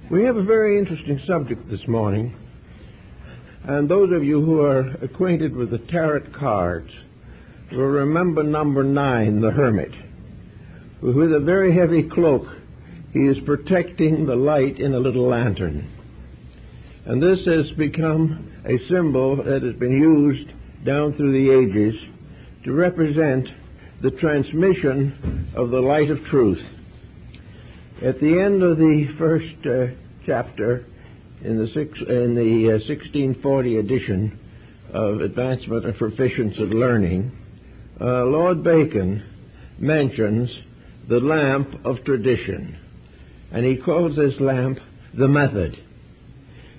We have a very interesting subject this morning, and those of you who are acquainted with the tarot cards will remember number 9, the Hermit. With a very heavy cloak, he is protecting the light in a little lantern. And this has become a symbol that has been used down through the ages to represent the transmission of the light of truth. At the end of the first chapter in the 1640 edition of Advancement and Proficiency of Learning, Lord Bacon mentions the lamp of tradition, and he calls this lamp the method,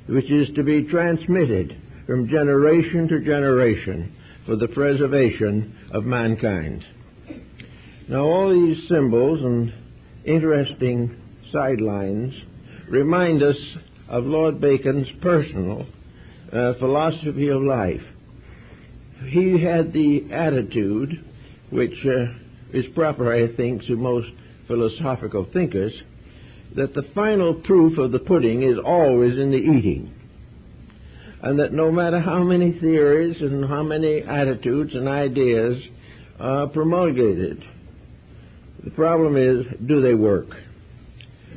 which is to be transmitted from generation to generation for the preservation of mankind. Now, all these symbols and interesting sidelines remind us of Lord Bacon's personal philosophy of life. He had the attitude, which is proper, I think, to most philosophical thinkers, that the final proof of the pudding is always in the eating, and that no matter how many theories and how many attitudes and ideas are promulgated, the problem is, do they work?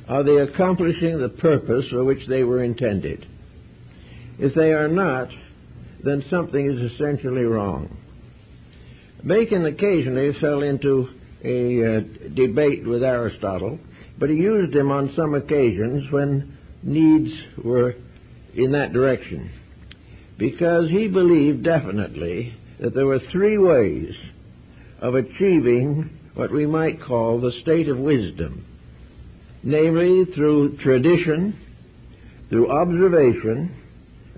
Are they accomplishing the purpose for which they were intended? If they are not, then something is essentially wrong. Bacon occasionally fell into a debate with Aristotle, but he used him on some occasions when needs were in that direction, because he believed definitely that there were 3 ways of achieving what we might call the state of wisdom, namely through tradition, through observation,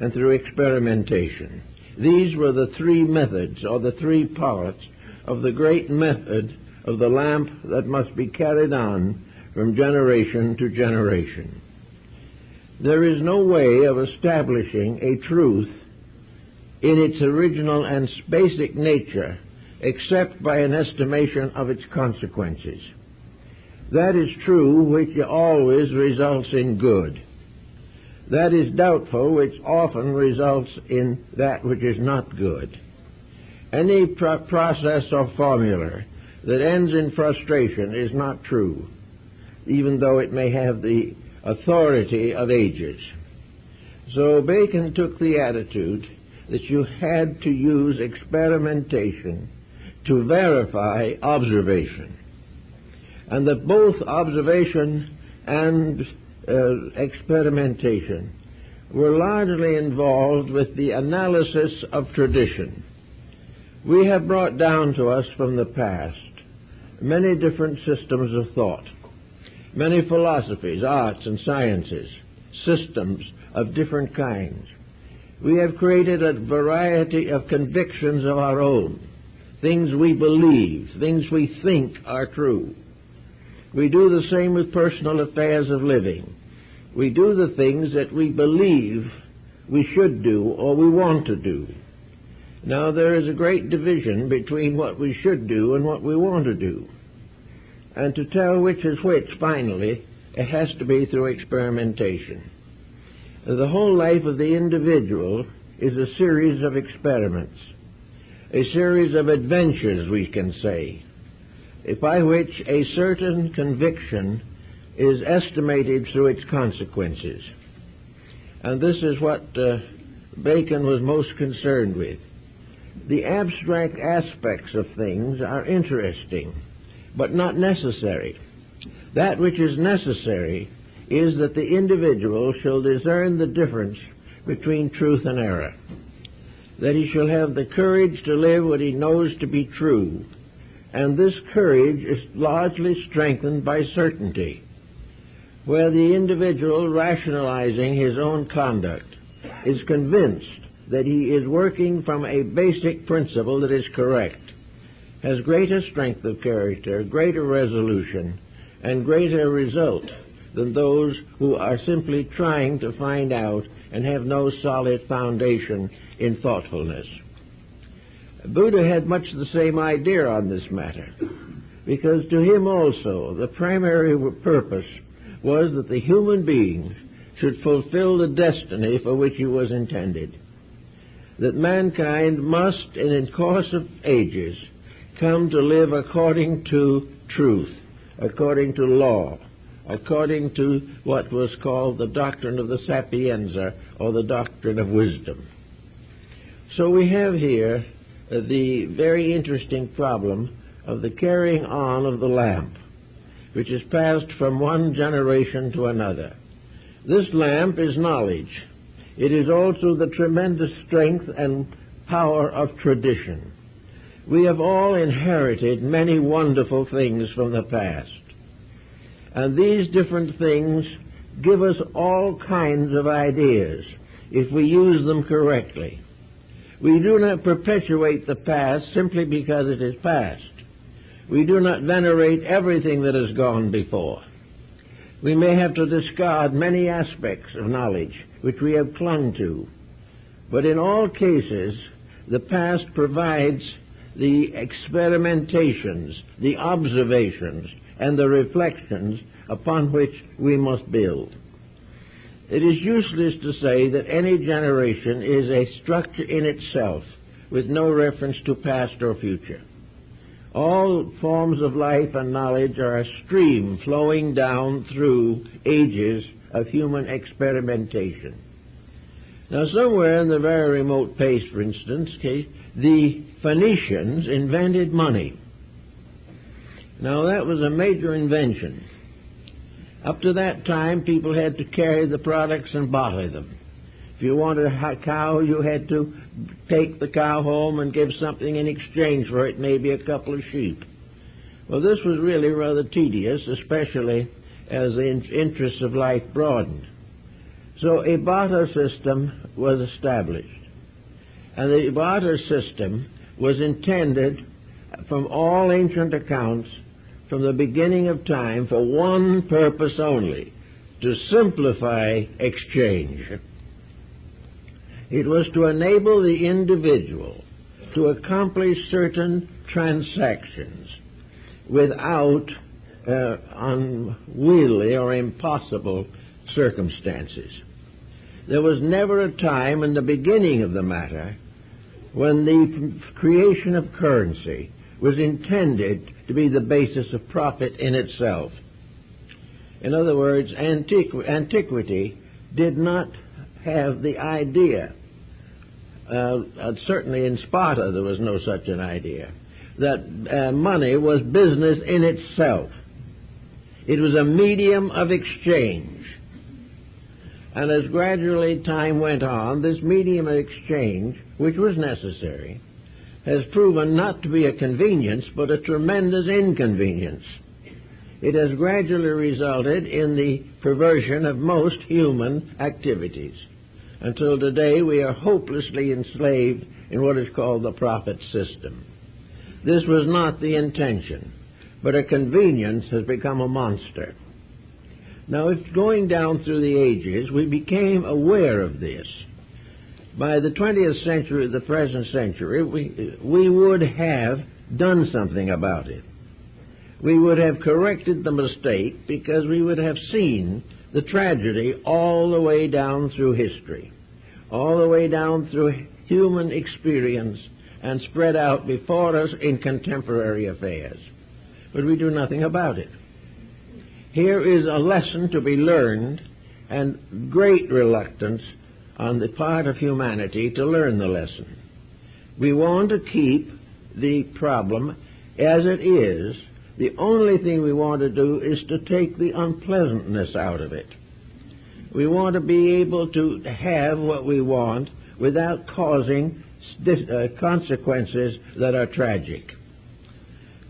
and through experimentation. These were the 3 methods, or the 3 parts of the great method of the lamp that must be carried on from generation to generation. There is no way of establishing a truth in its original and basic nature except by an estimation of its consequences. That is true which always results in good. That is doubtful which often results in that which is not good. Any process or formula that ends in frustration is not true, even though it may have the authority of ages. So Bacon took the attitude that you had to use experimentation to verify observation, and that both observation and experimentation were largely involved with the analysis of tradition. We have brought down to us from the past many different systems of thought, many philosophies, arts and sciences, systems of different kinds. We have created a variety of convictions of our own, things we believe, things we think are true. We do the same with personal affairs of living. We do the things that we believe we should do or we want to do. Now, there is a great division between what we should do and what we want to do. And to tell which is which, finally, it has to be through experimentation. The whole life of the individual is a series of experiments, a series of adventures, we can say, by which a certain conviction is estimated through its consequences. And this is what Bacon was most concerned with. The abstract aspects of things are interesting, but not necessary. That which is necessary is that the individual shall discern the difference between truth and error, that he shall have the courage to live what he knows to be true, and this courage is largely strengthened by certainty, where the individual, rationalizing his own conduct, is convinced that he is working from a basic principle that is correct, has greater strength of character, greater resolution, and greater result than those who are simply trying to find out and have no solid foundation in thoughtfulness. Buddha had much the same idea on this matter, because to him also the primary purpose was that the human beings should fulfill the destiny for which he was intended. That mankind must, in the course of ages, come to live according to truth, according to law, according to what was called the doctrine of the sapienza, or the doctrine of wisdom. So we have here the very interesting problem of the carrying on of the lamp, which is passed from one generation to another. This lamp is knowledge. It is also the tremendous strength and power of tradition. We have all inherited many wonderful things from the past. And these different things give us all kinds of ideas if we use them correctly. We do not perpetuate the past simply because it is past. We do not venerate everything that has gone before. We may have to discard many aspects of knowledge which we have clung to. But in all cases, the past provides the experimentations, the observations, and the reflections upon which we must build. It is useless to say that any generation is a structure in itself with no reference to past or future. All forms of life and knowledge are a stream flowing down through ages of human experimentation. Now, somewhere in the very remote past, for instance, the Phoenicians invented money. Now, that was a major invention. Up to that time, people had to carry the products and barter them. If you wanted a cow, you had to take the cow home and give something in exchange for it, maybe a couple of sheep. Well, this was really rather tedious, especially as the interests of life broadened. So a barter system was established. And the barter system was intended, from all ancient accounts, from the beginning of time, for one purpose only: to simplify exchange. It was to enable the individual to accomplish certain transactions without unwieldy or impossible circumstances. There was never a time in the beginning of the matter when the creation of currency was intended to be the basis of profit in itself. In other words, antiquity did not have the idea, certainly in Sparta there was no such an idea, that money was business in itself. It was a medium of exchange. And as gradually time went on, this medium of exchange, which was necessary, has proven not to be a convenience, but a tremendous inconvenience. It has gradually resulted in the perversion of most human activities. Until today, we are hopelessly enslaved in what is called the profit system. This was not the intention, but a convenience has become a monster. Now, if going down through the ages, we became aware of this. By the 20th century, the present century, we would have done something about it. We would have corrected the mistake because we would have seen the tragedy all the way down through history, all the way down through human experience, and spread out before us in contemporary affairs. But we do nothing about it. Here is a lesson to be learned, and great reluctance on the part of humanity to learn the lesson. We want to keep the problem as it is. The only thing we want to do is to take the unpleasantness out of it. We want to be able to have what we want without causing consequences that are tragic.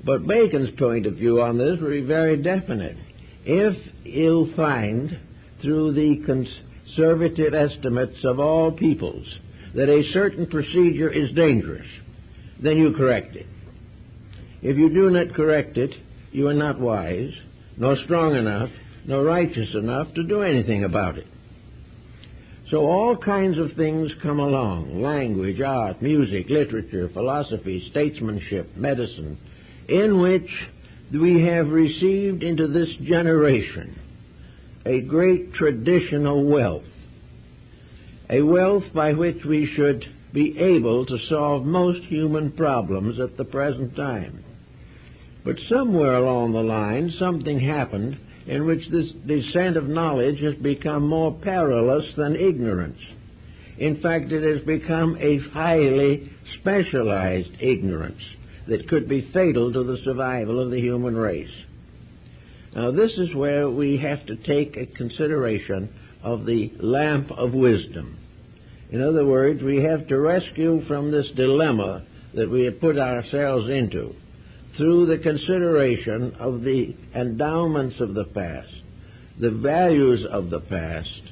But Bacon's point of view on this would be very definite. If you'll find, through the conservative estimates of all peoples, that a certain procedure is dangerous, then you correct it. If you do not correct it, you are not wise, nor strong enough, nor righteous enough to do anything about it. So all kinds of things come along: language, art, music, literature, philosophy, statesmanship, medicine, in which we have received into this generation a great traditional wealth, a wealth by which we should be able to solve most human problems at the present time. But somewhere along the line, something happened in which this descent of knowledge has become more perilous than ignorance. In fact, it has become a highly specialized ignorance that could be fatal to the survival of the human race. Now, this is where we have to take a consideration of the lamp of wisdom. In other words, we have to rescue from this dilemma that we have put ourselves into through the consideration of the endowments of the past, the values of the past,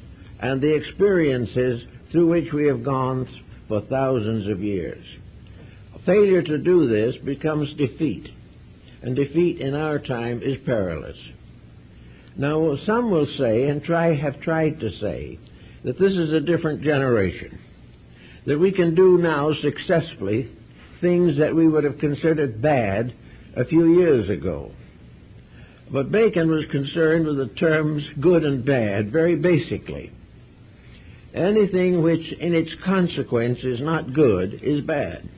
and the experiences through which we have gone for thousands of years. Failure to do this becomes defeat, and defeat in our time is perilous. Now, some will say, and have tried to say, that this is a different generation, that we can do now successfully things that we would have considered bad a few years ago. But Bacon was concerned with the terms good and bad very basically. Anything which in its consequence is not good is bad.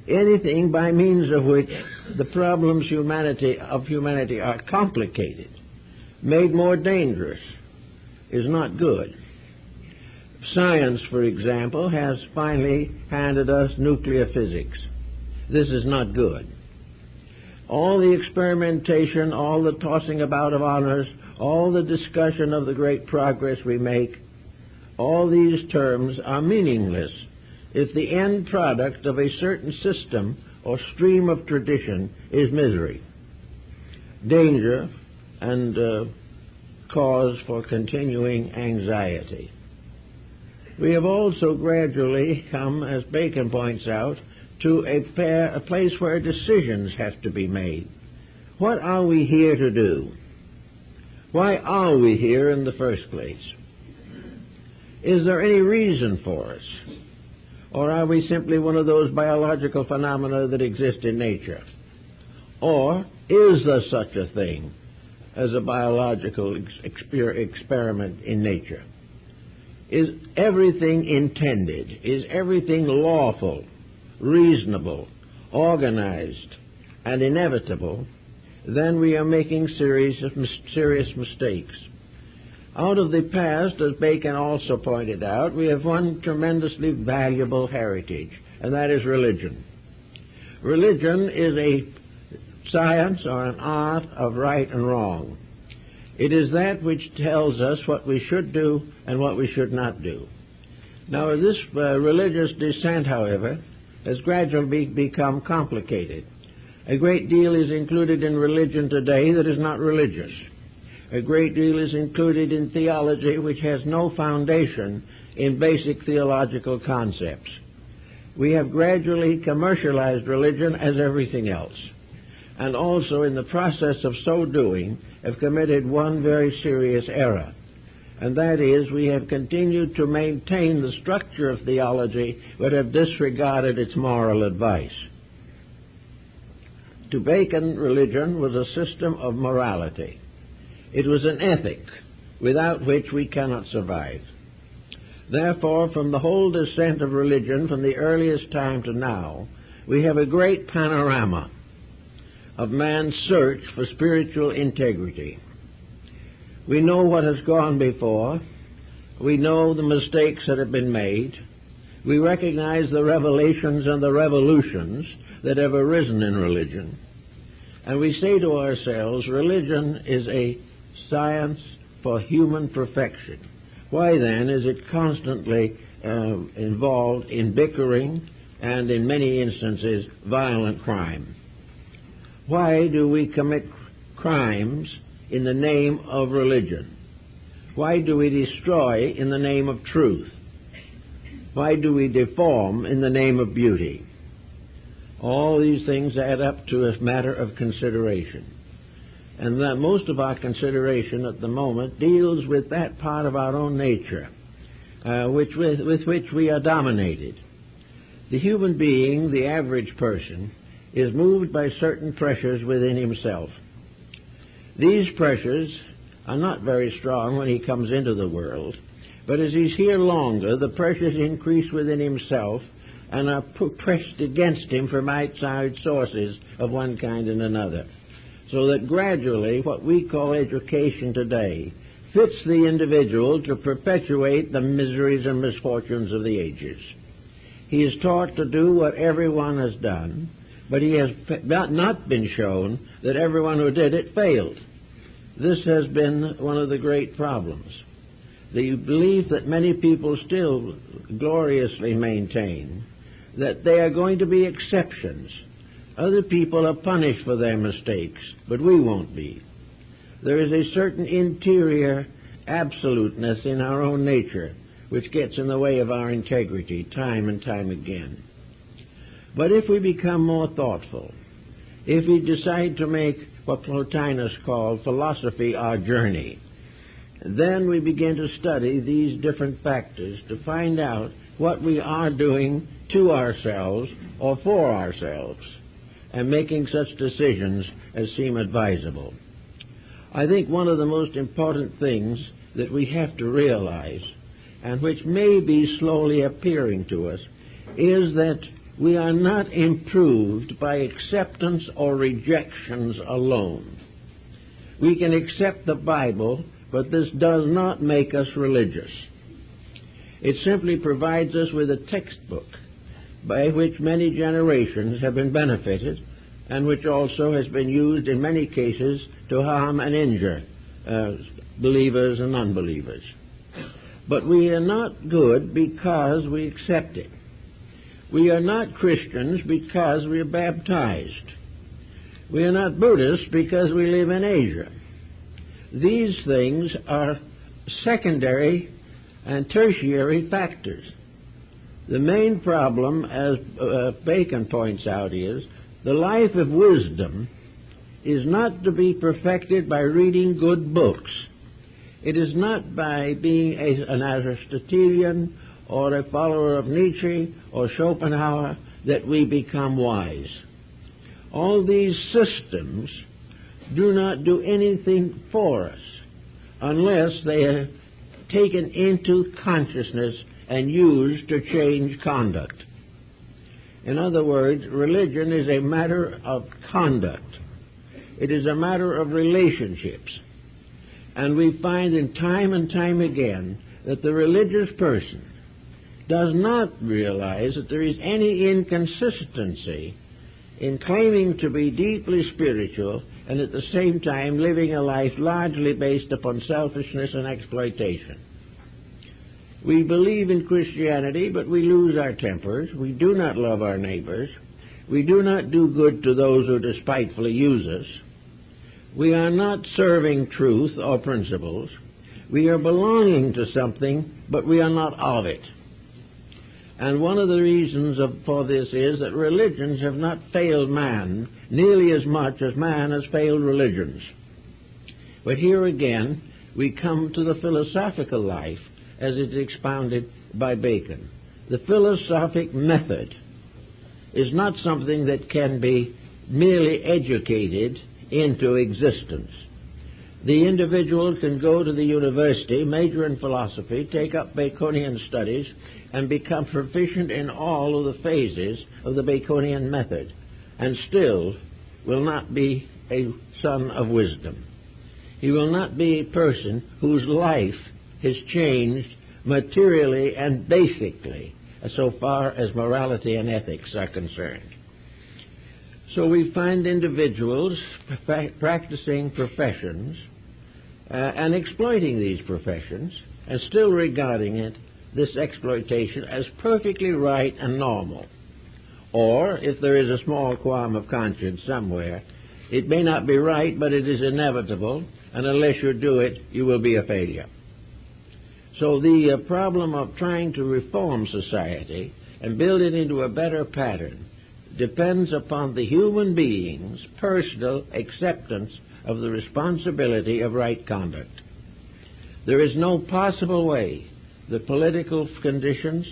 Anything by means of which the problems of humanity are complicated, made more dangerous, is not good. Science, for example, has finally handed us nuclear physics. This is not good. All the experimentation, all the tossing about of honors, all the discussion of the great progress we make, all these terms are meaningless if the end product of a certain system or stream of tradition is misery, danger, and cause for continuing anxiety. We have also gradually come, as Bacon points out, to a place where decisions have to be made. What are we here to do? Why are we here in the first place? Is there any reason for us? Or are we simply one of those biological phenomena that exist in nature? Or is there such a thing as a biological experiment in nature? Is everything intended? Is everything lawful, reasonable, organized, and inevitable? Then we are making serious mistakes. Out of the past, as Bacon also pointed out, we have one tremendously valuable heritage, and that is religion. Religion is a science or an art of right and wrong. It is that which tells us what we should do and what we should not do. Now, this religious descent, however, has gradually become complicated. A great deal is included in religion today that is not religious. A great deal is included in theology which has no foundation in basic theological concepts. We have gradually commercialized religion as everything else, and also in the process of so doing have committed one very serious error, and that is we have continued to maintain the structure of theology but have disregarded its moral advice. To Bacon, religion was a system of morality. It was an ethic without which we cannot survive. Therefore, from the whole descent of religion from the earliest time to now, we have a great panorama of man's search for spiritual integrity. We know what has gone before. We know the mistakes that have been made. We recognize the revelations and the revolutions that have arisen in religion. And we say to ourselves, religion is a science for human perfection. Why then is it constantly involved in bickering and in many instances violent crime? Why do we commit crimes in the name of religion? Why do we destroy in the name of truth? Why do we deform in the name of beauty? All these things add up to a matter of consideration. And that most of our consideration at the moment deals with that part of our own nature with which we are dominated. The human being, the average person, is moved by certain pressures within himself. These pressures are not very strong when he comes into the world, but as he's here longer, the pressures increase within himself and are pressed against him from outside sources of one kind and another. So that gradually what we call education today fits the individual to perpetuate the miseries and misfortunes of the ages. He is taught to do what everyone has done, but he has not been shown that everyone who did it failed. This has been one of the great problems. The belief that many people still gloriously maintain that they are going to be exceptions. Other people are punished for their mistakes, but we won't be. There is a certain interior absoluteness in our own nature which gets in the way of our integrity time and time again. But if we become more thoughtful, if we decide to make what Plotinus called philosophy our journey, then we begin to study these different factors to find out what we are doing to ourselves or for ourselves, and making such decisions as seem advisable. I think one of the most important things that we have to realize, and which may be slowly appearing to us, is that we are not improved by acceptance or rejections alone. We can accept the Bible, but this does not make us religious. It simply provides us with a textbook by which many generations have been benefited, and which also has been used in many cases to harm and injure believers and unbelievers. But we are not good because we accept it. We are not Christians because we are baptized. We are not Buddhists because we live in Asia. These things are secondary and tertiary factors. The main problem, as Bacon points out, is the life of wisdom is not to be perfected by reading good books. It is not by being an Aristotelian or a follower of Nietzsche or Schopenhauer that we become wise. All these systems do not do anything for us unless they are taken into consciousness and used to change conduct. In other words, religion is a matter of conduct. It is a matter of relationships. And we find in time and time again that the religious person does not realize that there is any inconsistency in claiming to be deeply spiritual and at the same time living a life largely based upon selfishness and exploitation. We believe in Christianity, but we lose our tempers. We do not love our neighbors. We do not do good to those who despitefully use us. We are not serving truth or principles. We are belonging to something, but we are not of it. And one of the reasons for this is that religions have not failed man nearly as much as man has failed religions. But here again, we come to the philosophical life as it is expounded by Bacon. The philosophic method is not something that can be merely educated into existence. The individual can go to the university, major in philosophy, take up Baconian studies, and become proficient in all of the phases of the Baconian method, and still will not be a son of wisdom. He will not be a person whose life has changed materially and basically so far as morality and ethics are concerned. So we find individuals practicing professions and exploiting these professions and still regarding this exploitation as perfectly right and normal. Or, if there is a small qualm of conscience somewhere, it may not be right, but it is inevitable, and unless you do it, you will be a failure. So the problem of trying to reform society and build it into a better pattern depends upon the human being's personal acceptance of the responsibility of right conduct. There is no possible way that political conditions,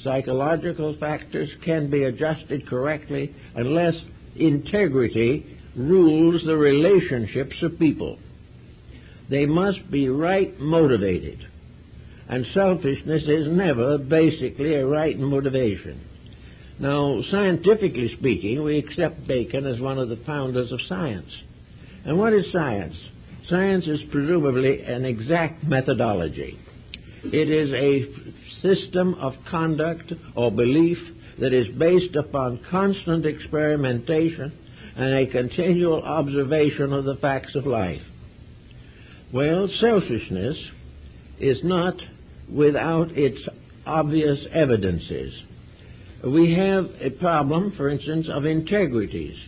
psychological factors can be adjusted correctly unless integrity rules the relationships of people. They must be right motivated. And selfishness is never basically a right motivation. Now, scientifically speaking, we accept Bacon as one of the founders of science. And what is science? Science is presumably an exact methodology. It is a system of conduct or belief that is based upon constant experimentation and a continual observation of the facts of life. Well, selfishness is not without its obvious evidences. We have a problem, for instance, of integrities.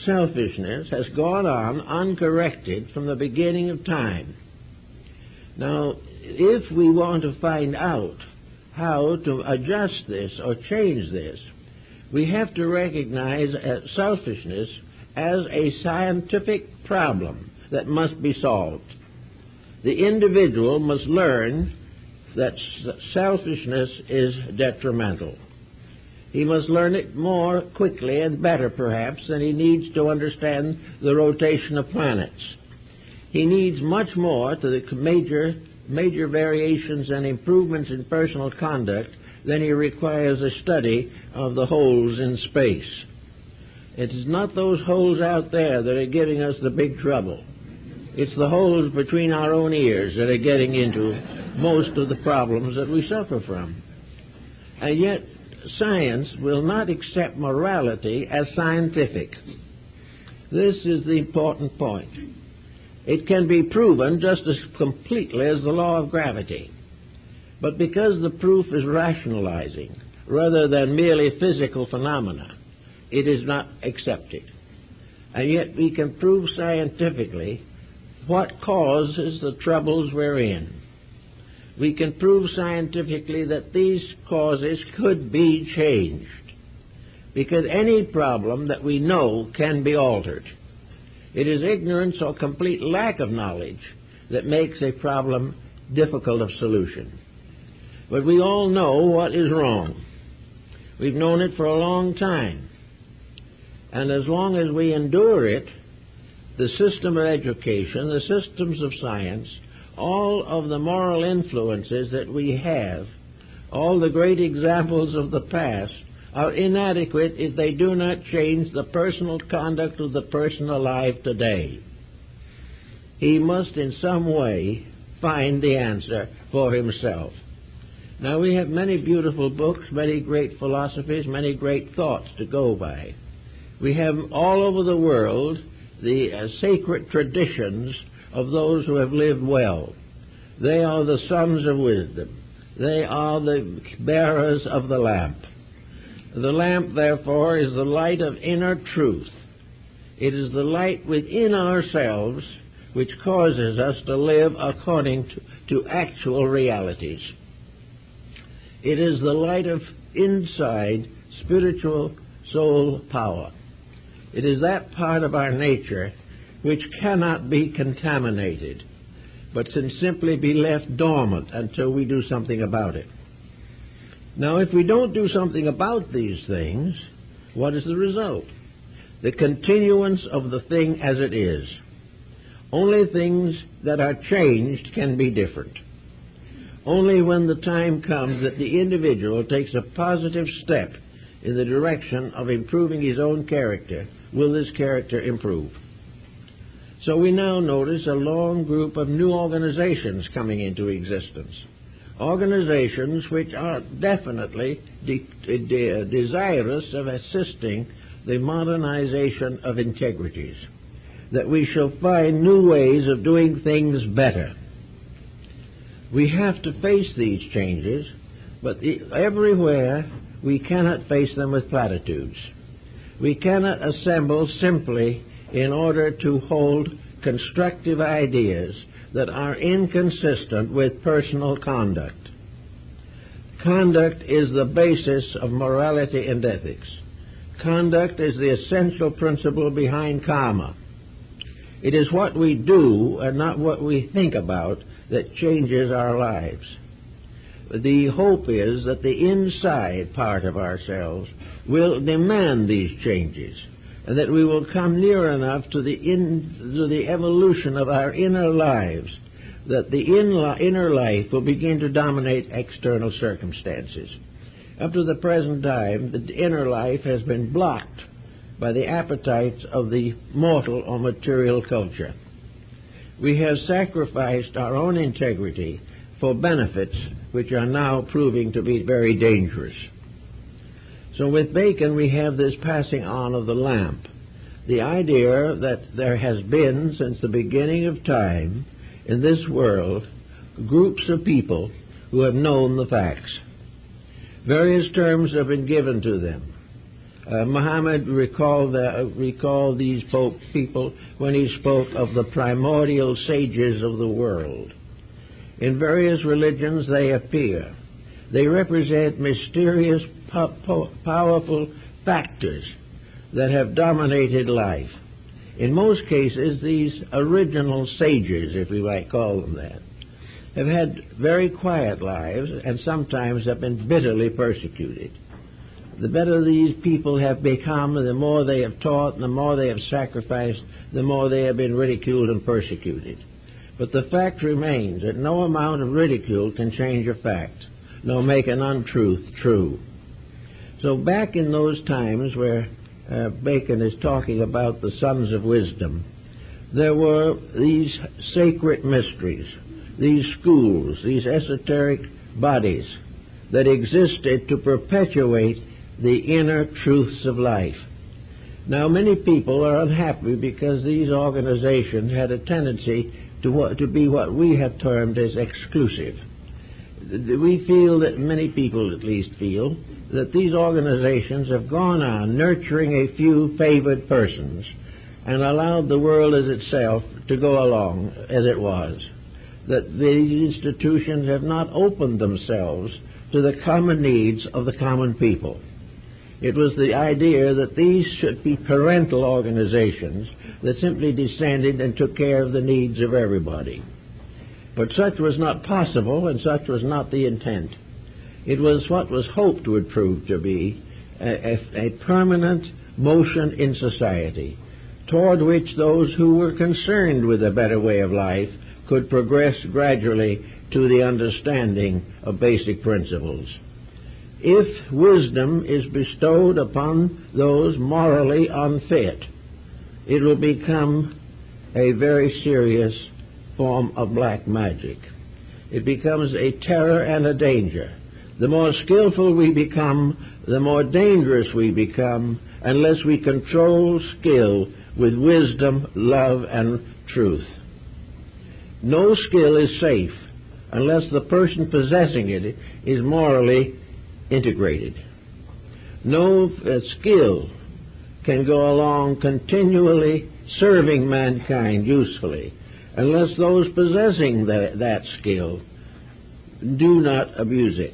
Selfishness has gone on uncorrected from the beginning of time. Now, if we want to find out how to adjust this or change this, we have to recognize selfishness as a scientific problem that must be solved. The individual must learn that selfishness is detrimental. He must learn it more quickly and better, perhaps, than he needs to understand the rotation of planets. He needs much more to the major variations and improvements in personal conduct than he requires a study of the holes in space. It is not those holes out there that are giving us the big trouble. It's the holes between our own ears that are getting into most of the problems that we suffer from. And yet, science will not accept morality as scientific. This is the important point. It can be proven just as completely as the law of gravity. But because the proof is rationalizing rather than merely physical phenomena, it is not accepted. And yet we can prove scientifically what causes the troubles we're in. We can prove scientifically that these causes could be changed, because any problem that we know can be altered. It is ignorance or complete lack of knowledge that makes a problem difficult of solution. But we all know what is wrong. We've known it for a long time. And as long as we endure it, the system of education, the systems of science, all of the moral influences that we have, all the great examples of the past, are inadequate if they do not change the personal conduct of the person alive today. He must in some way find the answer for himself. Now, we have many beautiful books, many great philosophies, many great thoughts to go by. We have all over the world the sacred traditions of those who have lived well. They are the sons of wisdom. They are the bearers of the lamp. The lamp, therefore, is the light of inner truth. It is the light within ourselves which causes us to live according to actual realities. It is the light of inside spiritual soul power. It is that part of our nature which cannot be contaminated, but can simply be left dormant until we do something about it. Now, if we don't do something about these things, what is the result? The continuance of the thing as it is. Only things that are changed can be different. Only when the time comes that the individual takes a positive step in the direction of improving his own character will this character improve. So we now notice a long group of new organizations coming into existence. Organizations which are definitely desirous of assisting the modernization of integrities, that we shall find new ways of doing things better. We have to face these changes, but everywhere we cannot face them with platitudes. We cannot assemble simply in order to hold constructive ideas that are inconsistent with personal conduct. Conduct is the basis of morality and ethics. Conduct is the essential principle behind karma. It is what we do and not what we think about that changes our lives. The hope is that the inside part of ourselves will demand these changes, and that we will come near enough to the evolution of our inner lives, that the inner life will begin to dominate external circumstances. Up to the present time, the inner life has been blocked by the appetites of the mortal or material culture. We have sacrificed our own integrity for benefits which are now proving to be very dangerous. So with Bacon we have this passing on of the lamp, the idea that there has been since the beginning of time in this world groups of people who have known the facts. Various terms have been given to them. Muhammad recalled these people when he spoke of the primordial sages of the world. In various religions they appear. They represent mysterious, powerful factors that have dominated life. In most cases, these original sages, if we might call them that, have had very quiet lives and sometimes have been bitterly persecuted. The better these people have become, the more they have taught, and the more they have sacrificed, the more they have been ridiculed and persecuted. But the fact remains that no amount of ridicule can change a fact, nor make an untruth true. So back in those times where Bacon is talking about the sons of wisdom, there were these sacred mysteries, these schools, these esoteric bodies that existed to perpetuate the inner truths of life. Now, many people are unhappy because these organizations had a tendency to be what we have termed as exclusive. We feel that, many people at least feel, that these organizations have gone on nurturing a few favored persons and allowed the world as itself to go along as it was. That these institutions have not opened themselves to the common needs of the common people. It was the idea that these should be parental organizations that simply descended and took care of the needs of everybody. But such was not possible, and such was not the intent. It was what was hoped would prove to be a permanent motion in society, toward which those who were concerned with a better way of life could progress gradually to the understanding of basic principles. If wisdom is bestowed upon those morally unfit, it will become a very serious form of black magic. It becomes a terror and a danger. The more skillful we become, the more dangerous we become, unless we control skill with wisdom, love, and truth. No skill is safe unless the person possessing it is morally integrated. No skill can go along continually serving mankind usefully unless those possessing that skill do not abuse it,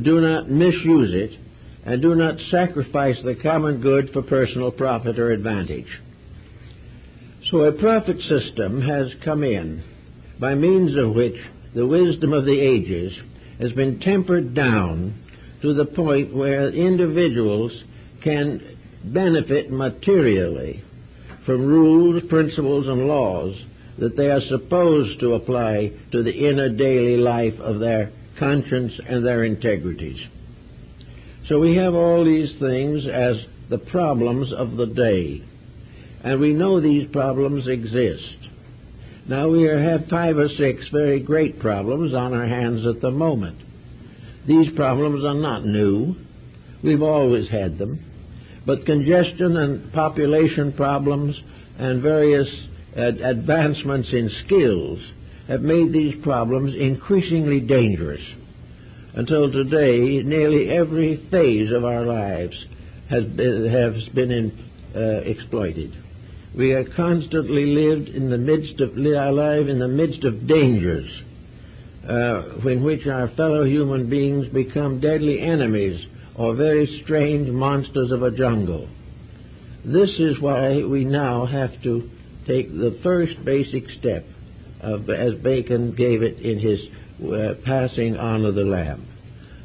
do not misuse it, and do not sacrifice the common good for personal profit or advantage. So a profit system has come in by means of which the wisdom of the ages has been tempered down to the point where individuals can benefit materially from rules, principles, and laws that they are supposed to apply to the inner daily life of their conscience and their integrities. So we have all these things as the problems of the day, and we know these problems exist. Now we have 5 or 6 very great problems on our hands at the moment. These problems are not new. We've always had them. But congestion and population problems and various advancements in skills have made these problems increasingly dangerous. Until today, nearly every phase of our lives has been exploited. We are constantly alive in the midst of dangers, in which our fellow human beings become deadly enemies or very strange monsters of a jungle. This is why we now have to take the first basic step, as Bacon gave it in his passing on of the lamp.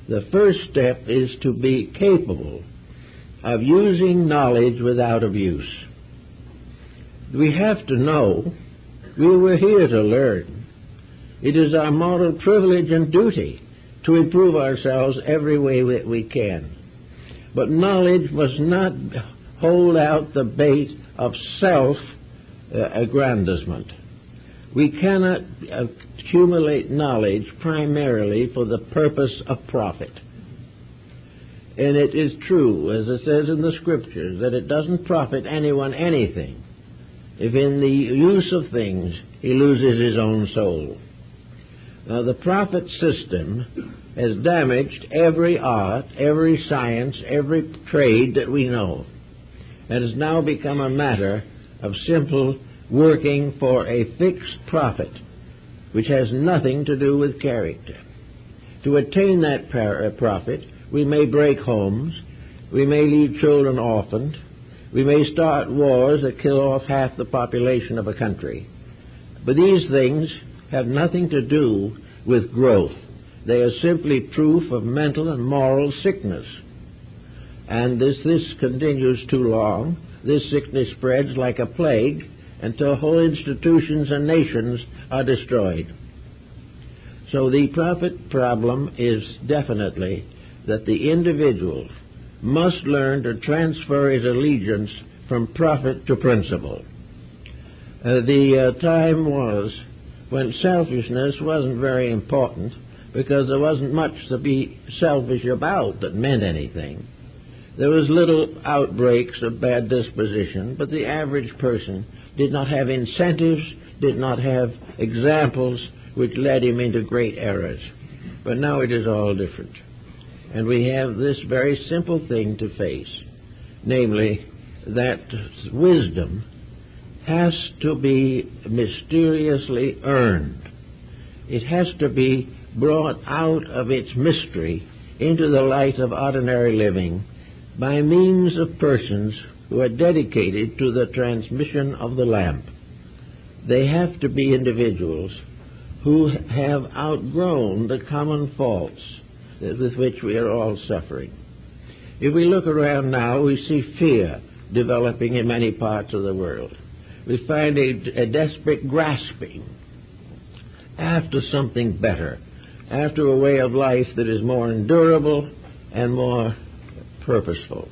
The first step is to be capable of using knowledge without abuse. We have to know we were here to learn. It is our moral privilege and duty to improve ourselves every way that we can. But knowledge must not hold out the bait of self-aggrandizement. We cannot accumulate knowledge primarily for the purpose of profit. And it is true, as it says in the Scriptures, that it doesn't profit anyone anything if in the use of things he loses his own soul. Now, the profit system has damaged every art, every science, every trade that we know. It has now become a matter of simple working for a fixed profit, which has nothing to do with character. To attain that profit, we may break homes, we may leave children orphaned, we may start wars that kill off half the population of a country. But these things have nothing to do with growth. They are simply proof of mental and moral sickness. And this continues too long, this sickness spreads like a plague until whole institutions and nations are destroyed. So the profit problem is definitely that the individual must learn to transfer his allegiance from profit to principle. The time was when selfishness wasn't very important because there wasn't much to be selfish about that meant anything. There was little outbreaks of bad disposition, but the average person did not have incentives, did not have examples which led him into great errors. But now it is all different. And we have this very simple thing to face, namely that wisdom has to be mysteriously earned. It has to be brought out of its mystery into the light of ordinary living by means of persons who are dedicated to the transmission of the lamp. They have to be individuals who have outgrown the common faults with which we are all suffering. If we look around now, we see fear developing in many parts of the world. We find a desperate grasping after something better, after a way of life that is more endurable and more purposeful.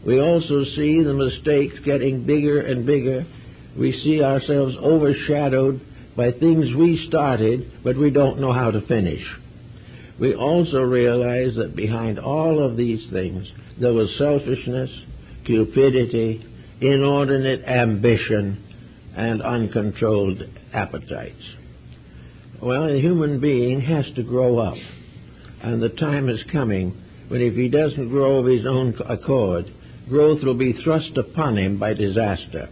We also see the mistakes getting bigger and bigger. We see ourselves overshadowed by things we started, but we don't know how to finish. We also realize that behind all of these things, there was selfishness, cupidity, inordinate ambition, and uncontrolled appetites. Well, a human being has to grow up, and the time is coming when if he doesn't grow of his own accord, growth will be thrust upon him by disaster.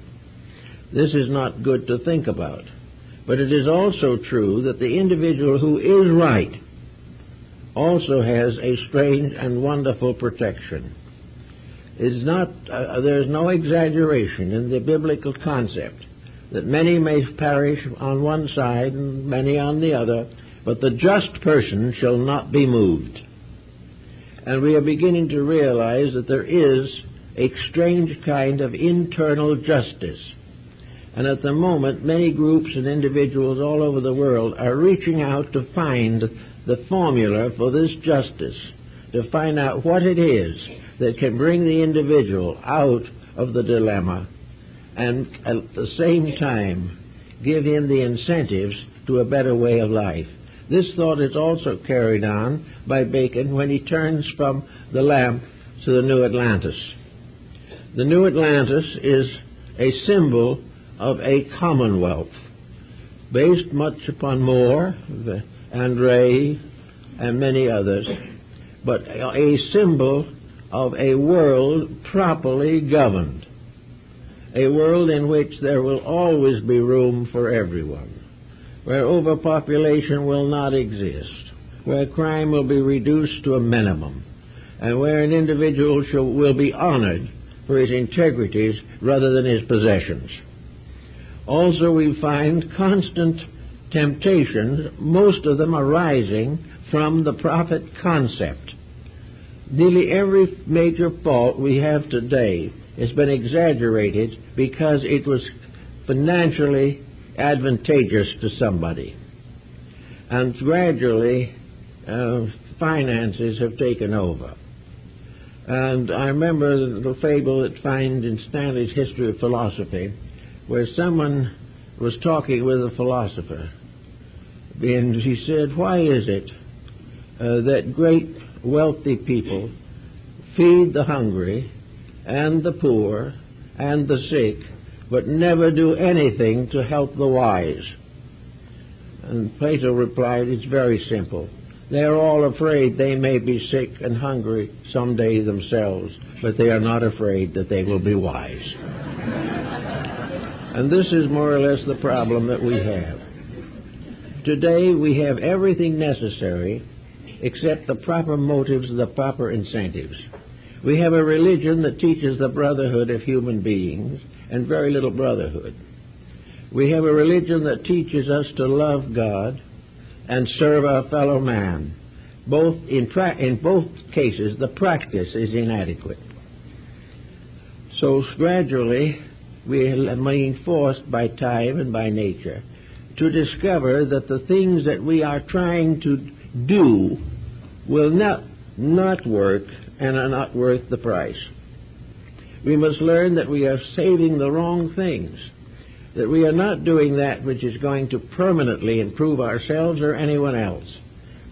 This is not good to think about, but it is also true that the individual who is right also has a strange and wonderful protection. There's no exaggeration in the biblical concept that many may perish on one side and many on the other, but the just person shall not be moved. And we are beginning to realize that there is a strange kind of internal justice. And at the moment, many groups and individuals all over the world are reaching out to find the formula for this justice, to find out what it is that can bring the individual out of the dilemma and at the same time give him the incentives to a better way of life. This thought is also carried on by Bacon when he turns from the lamp to the New Atlantis. The New Atlantis is a symbol of a commonwealth based much upon More, Andre, and many others, but a symbol of a world properly governed, a world in which there will always be room for everyone, where overpopulation will not exist, where crime will be reduced to a minimum, and where an individual will be honored for his integrities rather than his possessions. Also, we find constant temptations, most of them arising from the profit concept. Nearly every major fault we have today has been exaggerated because it was financially advantageous to somebody. And gradually, finances have taken over. And I remember the fable that finds in Stanley's History of Philosophy, where someone was talking with a philosopher, and he said, why is it that great wealthy people feed the hungry and the poor and the sick, but never do anything to help the wise? And Plato replied, it's very simple. They are all afraid they may be sick and hungry someday themselves, but they are not afraid that they will be wise. And this is more or less the problem that we have. Today we have everything necessary except the proper motives and the proper incentives. We have a religion that teaches the brotherhood of human beings and very little brotherhood. We have a religion that teaches us to love God and serve our fellow man. In both cases, the practice is inadequate. So gradually, we are being forced by time and by nature to discover that the things that we are trying to do will not work and are not worth the price. We must learn that we are saving the wrong things, that we are not doing that which is going to permanently improve ourselves or anyone else.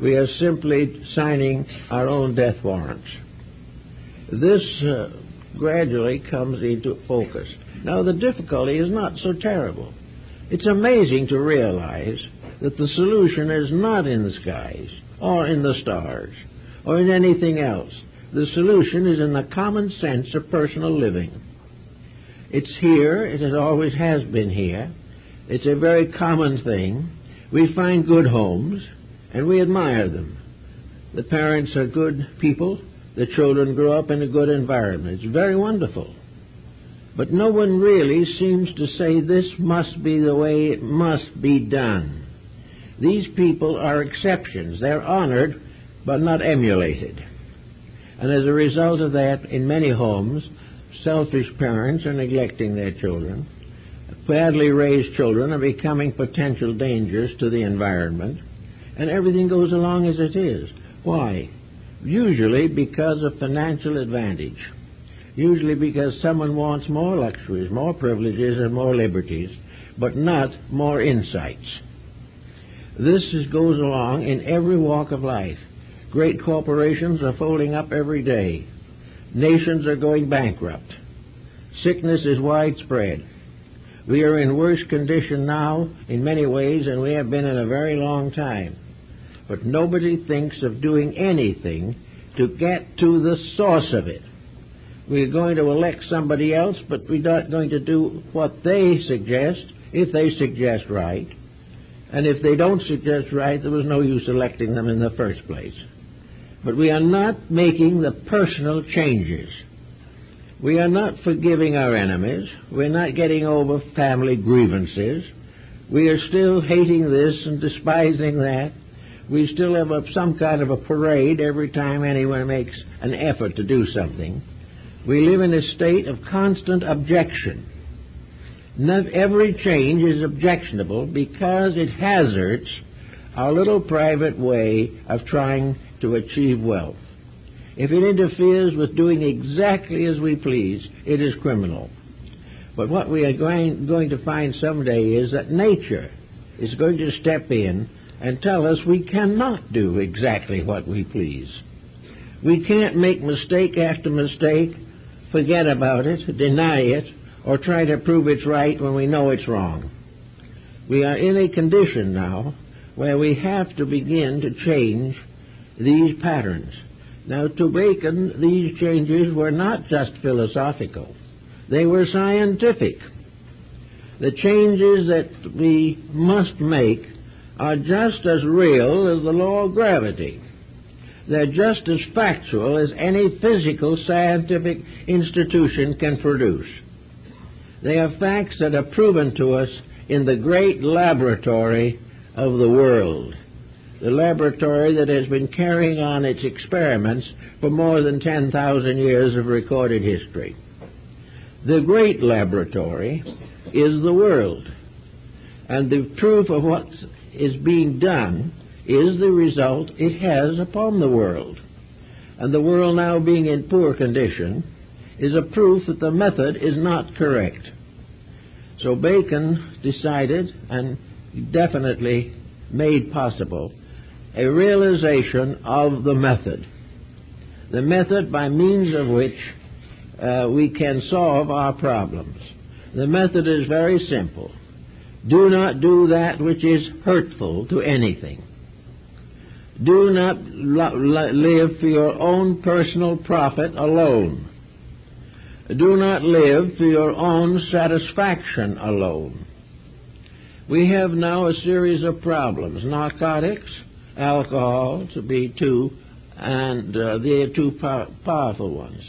We are simply signing our own death warrants. This gradually comes into focus. Now, the difficulty is not so terrible. It's amazing to realize that the solution is not in the skies or in the stars or in anything else. The solution is in the common sense of personal living. It's here. It always has been here. It's a very common thing. We find good homes, and we admire them. The parents are good people. The children grow up in a good environment. It's very wonderful. But no one really seems to say this must be the way it must be done. These people are exceptions. They're honored, but not emulated. And as a result of that, in many homes, selfish parents are neglecting their children. Badly raised children are becoming potential dangers to the environment, and everything goes along as it is. Why? Usually because of financial advantage. Usually because someone wants more luxuries, more privileges, and more liberties, but not more insights. This goes along in every walk of life. Great corporations are folding up every day. Nations are going bankrupt. Sickness is widespread. We are in worse condition now in many ways than we have been in a very long time. But nobody thinks of doing anything to get to the source of it. We're going to elect somebody else, but we're not going to do what they suggest, if they suggest right. And if they don't suggest right, there was no use electing them in the first place. But we are not making the personal changes. We are not forgiving our enemies. We're not getting over family grievances. We are still hating this and despising that. We still have some kind of a parade every time anyone makes an effort to do something. We live in a state of constant objection. Not every change is objectionable because it hazards our little private way of trying to achieve wealth. If it interferes with doing exactly as we please, it is criminal. But what we are going to find someday is that nature is going to step in and tell us we cannot do exactly what we please. We can't make mistake after mistake, forget about it, deny it, or try to prove it's right when we know it's wrong. We are in a condition now where we have to begin to change these patterns. Now, to Bacon, these changes were not just philosophical. They were scientific. The changes that we must make are just as real as the law of gravity. They're just as factual as any physical scientific institution can produce. They are facts that are proven to us in the great laboratory of the world. the laboratory that has been carrying on its experiments for more than 10,000 years of recorded history. The great laboratory is the world, and the proof of what is being done is the result it has upon the world. And the world now being in poor condition is a proof that the method is not correct. So Bacon decided and definitely made possible a realization of the method by means of which we can solve our problems. The method is very simple. Do not do that which is hurtful to anything. Do not live for your own personal profit alone. Do not live for your own satisfaction alone. We have now a series of problems. Narcotics, alcohol to be two, and they are two powerful ones.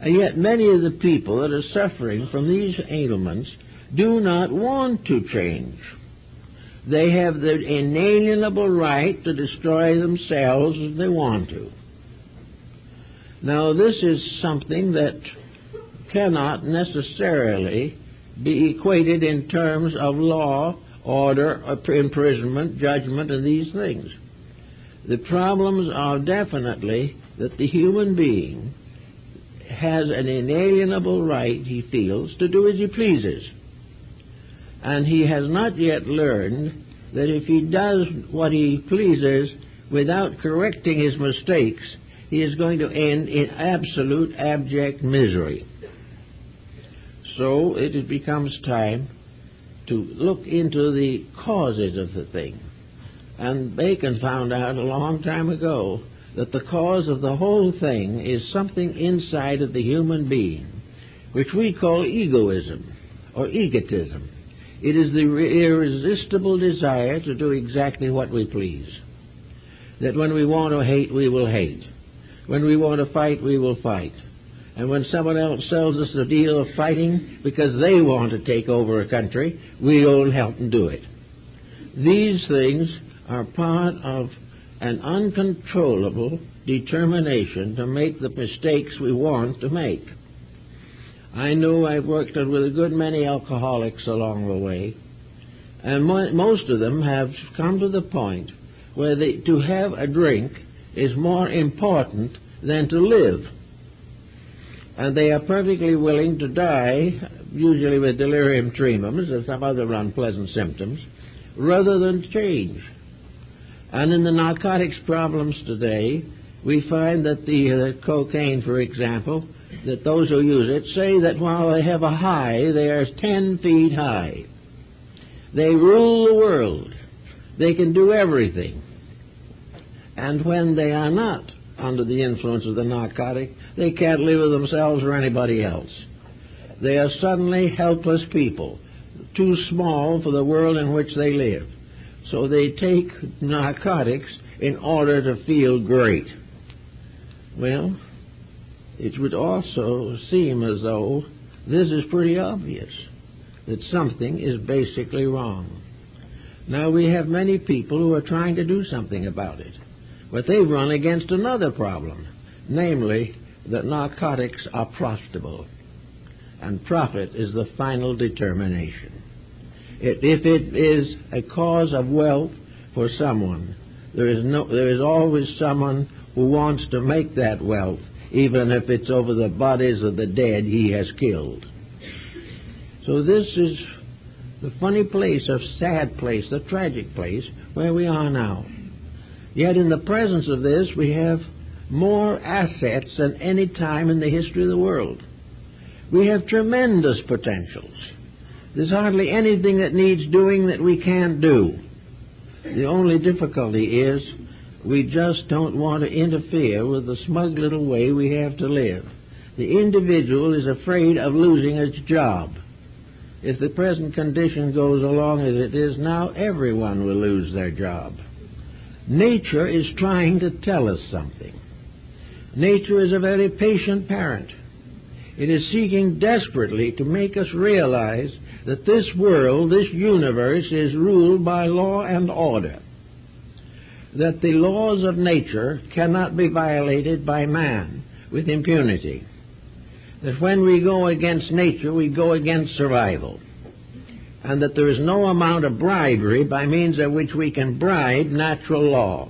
And yet many of the people that are suffering from these ailments do not want to change. They have the inalienable right to destroy themselves if they want to. Now, this is something that cannot necessarily be equated in terms of law, order, imprisonment, judgment, and these things. The problems are definitely that the human being has an inalienable right, he feels, to do as he pleases. And he has not yet learned that if he does what he pleases without correcting his mistakes, he is going to end in absolute abject misery. So it becomes time to look into the causes of the thing. And Bacon found out a long time ago that the cause of the whole thing is something inside of the human being, which we call egoism or egotism. It is the irresistible desire to do exactly what we please. That when we want to hate, we will hate. When we want to fight, we will fight. And when someone else sells us a deal of fighting because they want to take over a country, we will help them do it. These things are part of an uncontrollable determination to make the mistakes we want to make. I know I've worked with a good many alcoholics along the way, and most of them have come to the point where to have a drink is more important than to live. And they are perfectly willing to die, usually with delirium tremens or some other unpleasant symptoms, rather than change. And in the narcotics problems today, we find that the cocaine, for example, that those who use it say that while they have a high, they are 10 feet high. They rule the world. They can do everything. And when they are not under the influence of the narcotic, they can't live with themselves or anybody else. They are suddenly helpless people, too small for the world in which they live. So they take narcotics in order to feel great. Well, it would also seem as though this is pretty obvious, that something is basically wrong. Now, we have many people who are trying to do something about it, but they've run against another problem, namely that narcotics are profitable, and profit is the final determination. If it is a cause of wealth for someone, there is always someone who wants to make that wealth, even if it's over the bodies of the dead he has killed. So this is the funny place, a sad place, the tragic place where we are now. Yet in the presence of this, we have more assets than any time in the history of the world. We have tremendous potentials. There's hardly anything that needs doing that we can't do. The only difficulty is we just don't want to interfere with the smug little way we have to live. The individual is afraid of losing its job. If the present condition goes along as it is now, everyone will lose their job. Nature is trying to tell us something. Nature is a very patient parent. It is seeking desperately to make us realize that this world, this universe, is ruled by law and order. that the laws of nature cannot be violated by man with impunity. That when we go against nature, we go against survival. And that there is no amount of bribery by means of which we can bribe natural law.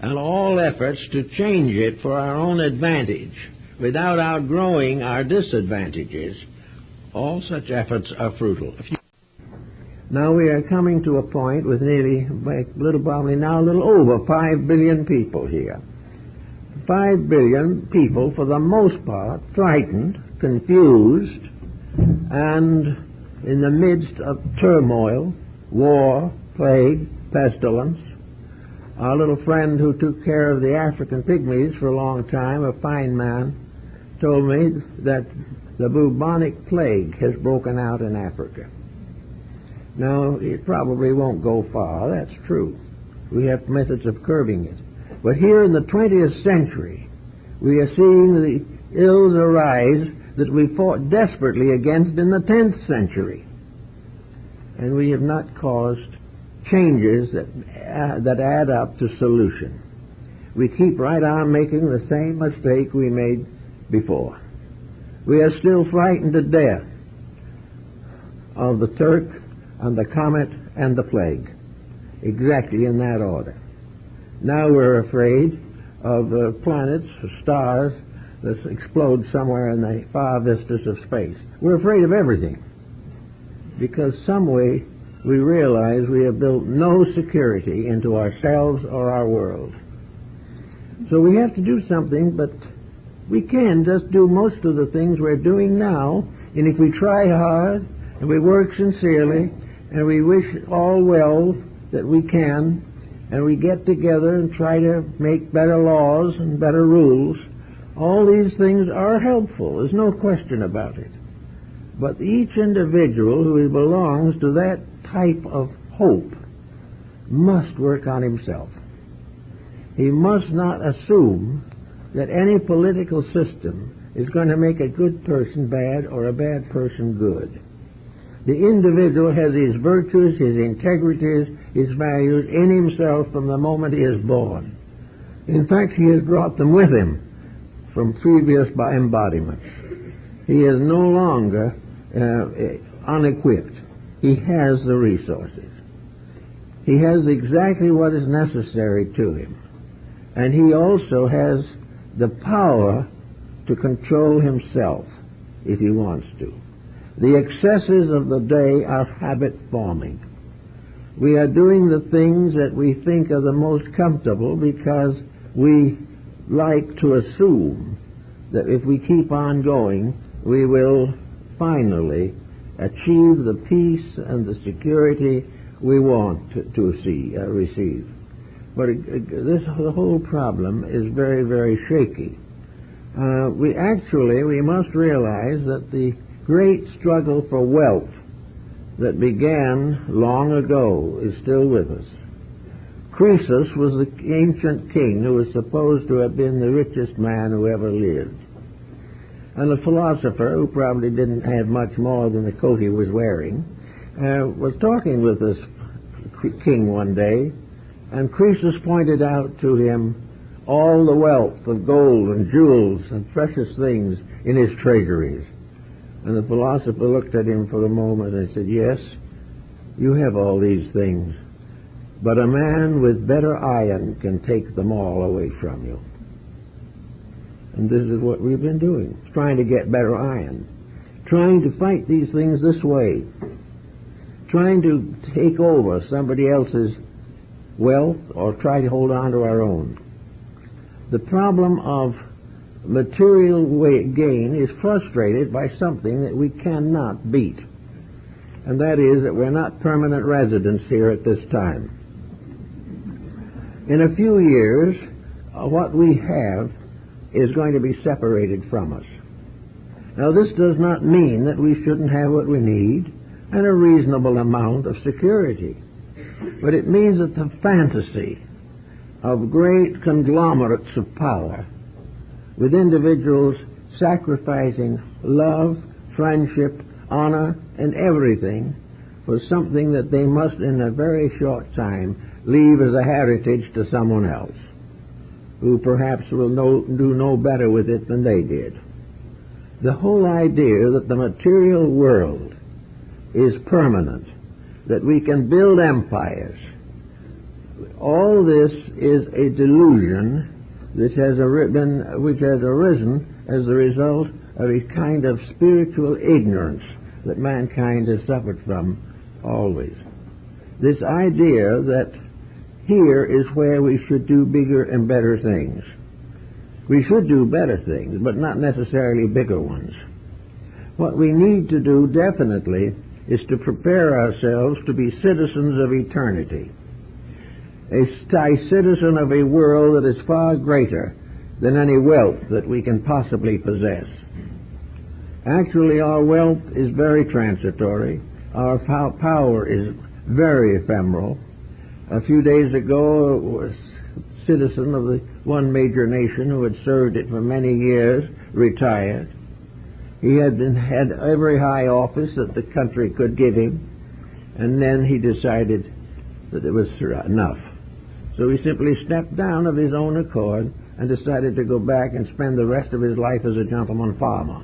And all efforts to change it for our own advantage without outgrowing our disadvantages, all such efforts are futile. Now we are coming to a point with nearly, probably now a little over 5 billion people here. 5 billion people, for the most part, frightened, confused, and in the midst of turmoil, war, plague, pestilence. Our little friend who took care of the African pygmies for a long time, a fine man, told me that the bubonic plague has broken out in Africa. Now, it probably won't go far, that's true. We have methods of curbing it. But here in the 20th century, we are seeing the ills arise that we fought desperately against in the 10th century. And we have not caused changes that add up to solution. We keep right on making the same mistake we made before. We are still frightened to death of the Turk and the comet and the plague, exactly in that order. Now we're afraid of planets or stars that explode somewhere in the far vistas of space. We're afraid of everything because some way we realize we have built no security into ourselves or our world. So we have to do something, but we can just do most of the things we're doing now, and if we try hard and we work sincerely and we wish all well that we can, and we get together and try to make better laws and better rules, all these things are helpful. There's no question about it. But each individual who belongs to that type of hope must work on himself. He must not assume that any political system is going to make a good person bad or a bad person good. The individual has his virtues, his integrities, his values in himself from the moment he is born. In fact, he has brought them with him from previous embodiments. He is no longer unequipped. He has the resources. He has exactly what is necessary to him. And he also has the power to control himself if he wants to. The excesses of the day are habit forming. We are doing the things that we think are the most comfortable because we like to assume that if we keep on going, we will finally achieve the peace and the security we want to receive. But the whole problem is very, very shaky. We must realize that the great struggle for wealth that began long ago is still with us. Croesus was the ancient king who was supposed to have been the richest man who ever lived. And a philosopher, who probably didn't have much more than the coat he was wearing, was talking with this king one day, and Croesus pointed out to him all the wealth of gold and jewels and precious things in his treasuries. And the philosopher looked at him for a moment and said, "Yes, you have all these things, but a man with better iron can take them all away from you." And this is what we've been doing, trying to get better iron, trying to fight these things this way, trying to take over somebody else's wealth or try to hold on to our own. The problem of material gain is frustrated by something that we cannot beat, and that is that we're not permanent residents here at this time. In a few years, what we have is going to be separated from us. Now, this does not mean that we shouldn't have what we need and a reasonable amount of security, but it means that the fantasy of great conglomerates of power, with individuals sacrificing love, friendship, honor, and everything for something that they must in a very short time leave as a heritage to someone else, who perhaps will do no better with it than they did. The whole idea that the material world is permanent, that we can build empires, all this is a delusion which has arisen as the result of a kind of spiritual ignorance that mankind has suffered from always. This idea that here is where we should do bigger and better things. We should do better things, but not necessarily bigger ones. What we need to do definitely is to prepare ourselves to be citizens of eternity, a citizen of a world that is far greater than any wealth that we can possibly possess. Actually, our wealth is very transitory. Our power is very ephemeral. A few days ago, a citizen of the one major nation who had served it for many years retired. He had every high office that the country could give him, and then he decided that it was enough. So he simply stepped down of his own accord and decided to go back and spend the rest of his life as a gentleman farmer.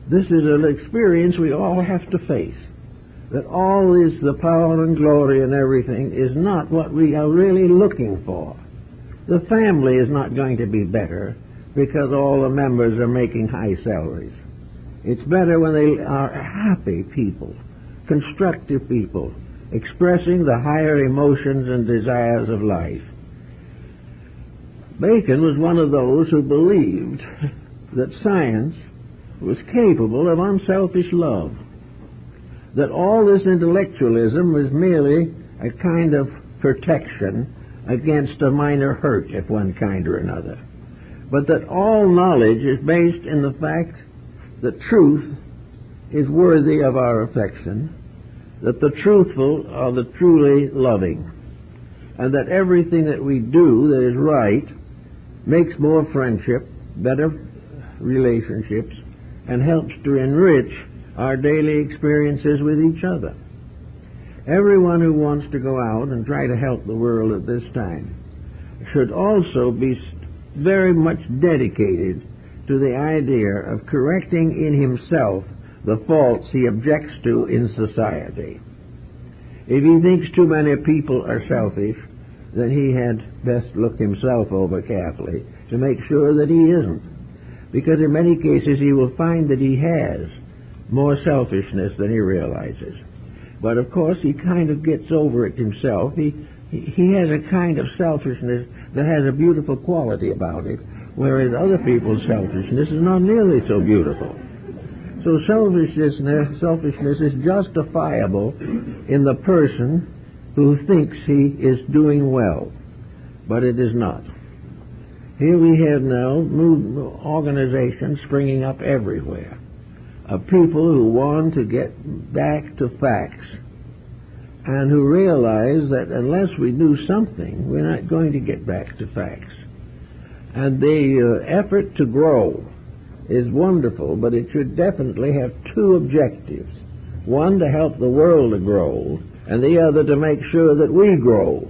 This is an experience we all have to face, that all this, the power and glory and everything, is not what we are really looking for. The family is not going to be better because all the members are making high salaries. It's better when they are happy people, constructive people, expressing the higher emotions and desires of life. Bacon was one of those who believed that science was capable of unselfish love, that all this intellectualism was merely a kind of protection against a minor hurt of one kind or another, but that all knowledge is based in the fact that truth is worthy of our affection, that the truthful are the truly loving, and that everything that we do that is right makes more friendship, better relationships, and helps to enrich our daily experiences with each other. Everyone who wants to go out and try to help the world at this time should also be very much dedicated to the idea of correcting in himself the faults he objects to in society. If he thinks too many people are selfish, then he had best look himself over carefully to make sure that he isn't, because in many cases he will find that he has more selfishness than he realizes. But of course he kind of gets over it himself. He has a kind of selfishness that has a beautiful quality about it, whereas other people's selfishness is not nearly so beautiful. So selfishness is justifiable in the person who thinks he is doing well, but it is not. Here we have now organizations springing up everywhere of people who want to get back to facts and who realize that unless we do something, we're not going to get back to facts. And the effort to grow is wonderful, but it should definitely have two objectives. One, to help the world to grow, and the other, to make sure that we grow.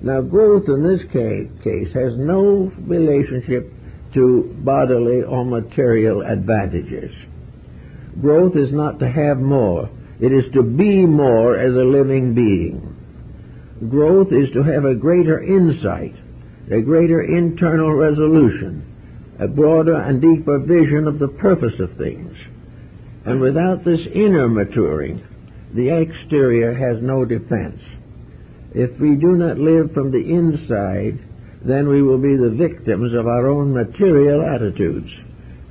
Now, growth in this case has no relationship to bodily or material advantages. Growth is not to have more. It is to be more as a living being. Growth is to have a greater insight, a greater internal resolution, a broader and deeper vision of the purpose of things. And without this inner maturing, the exterior has no defense. If we do not live from the inside, then we will be the victims of our own material attitudes,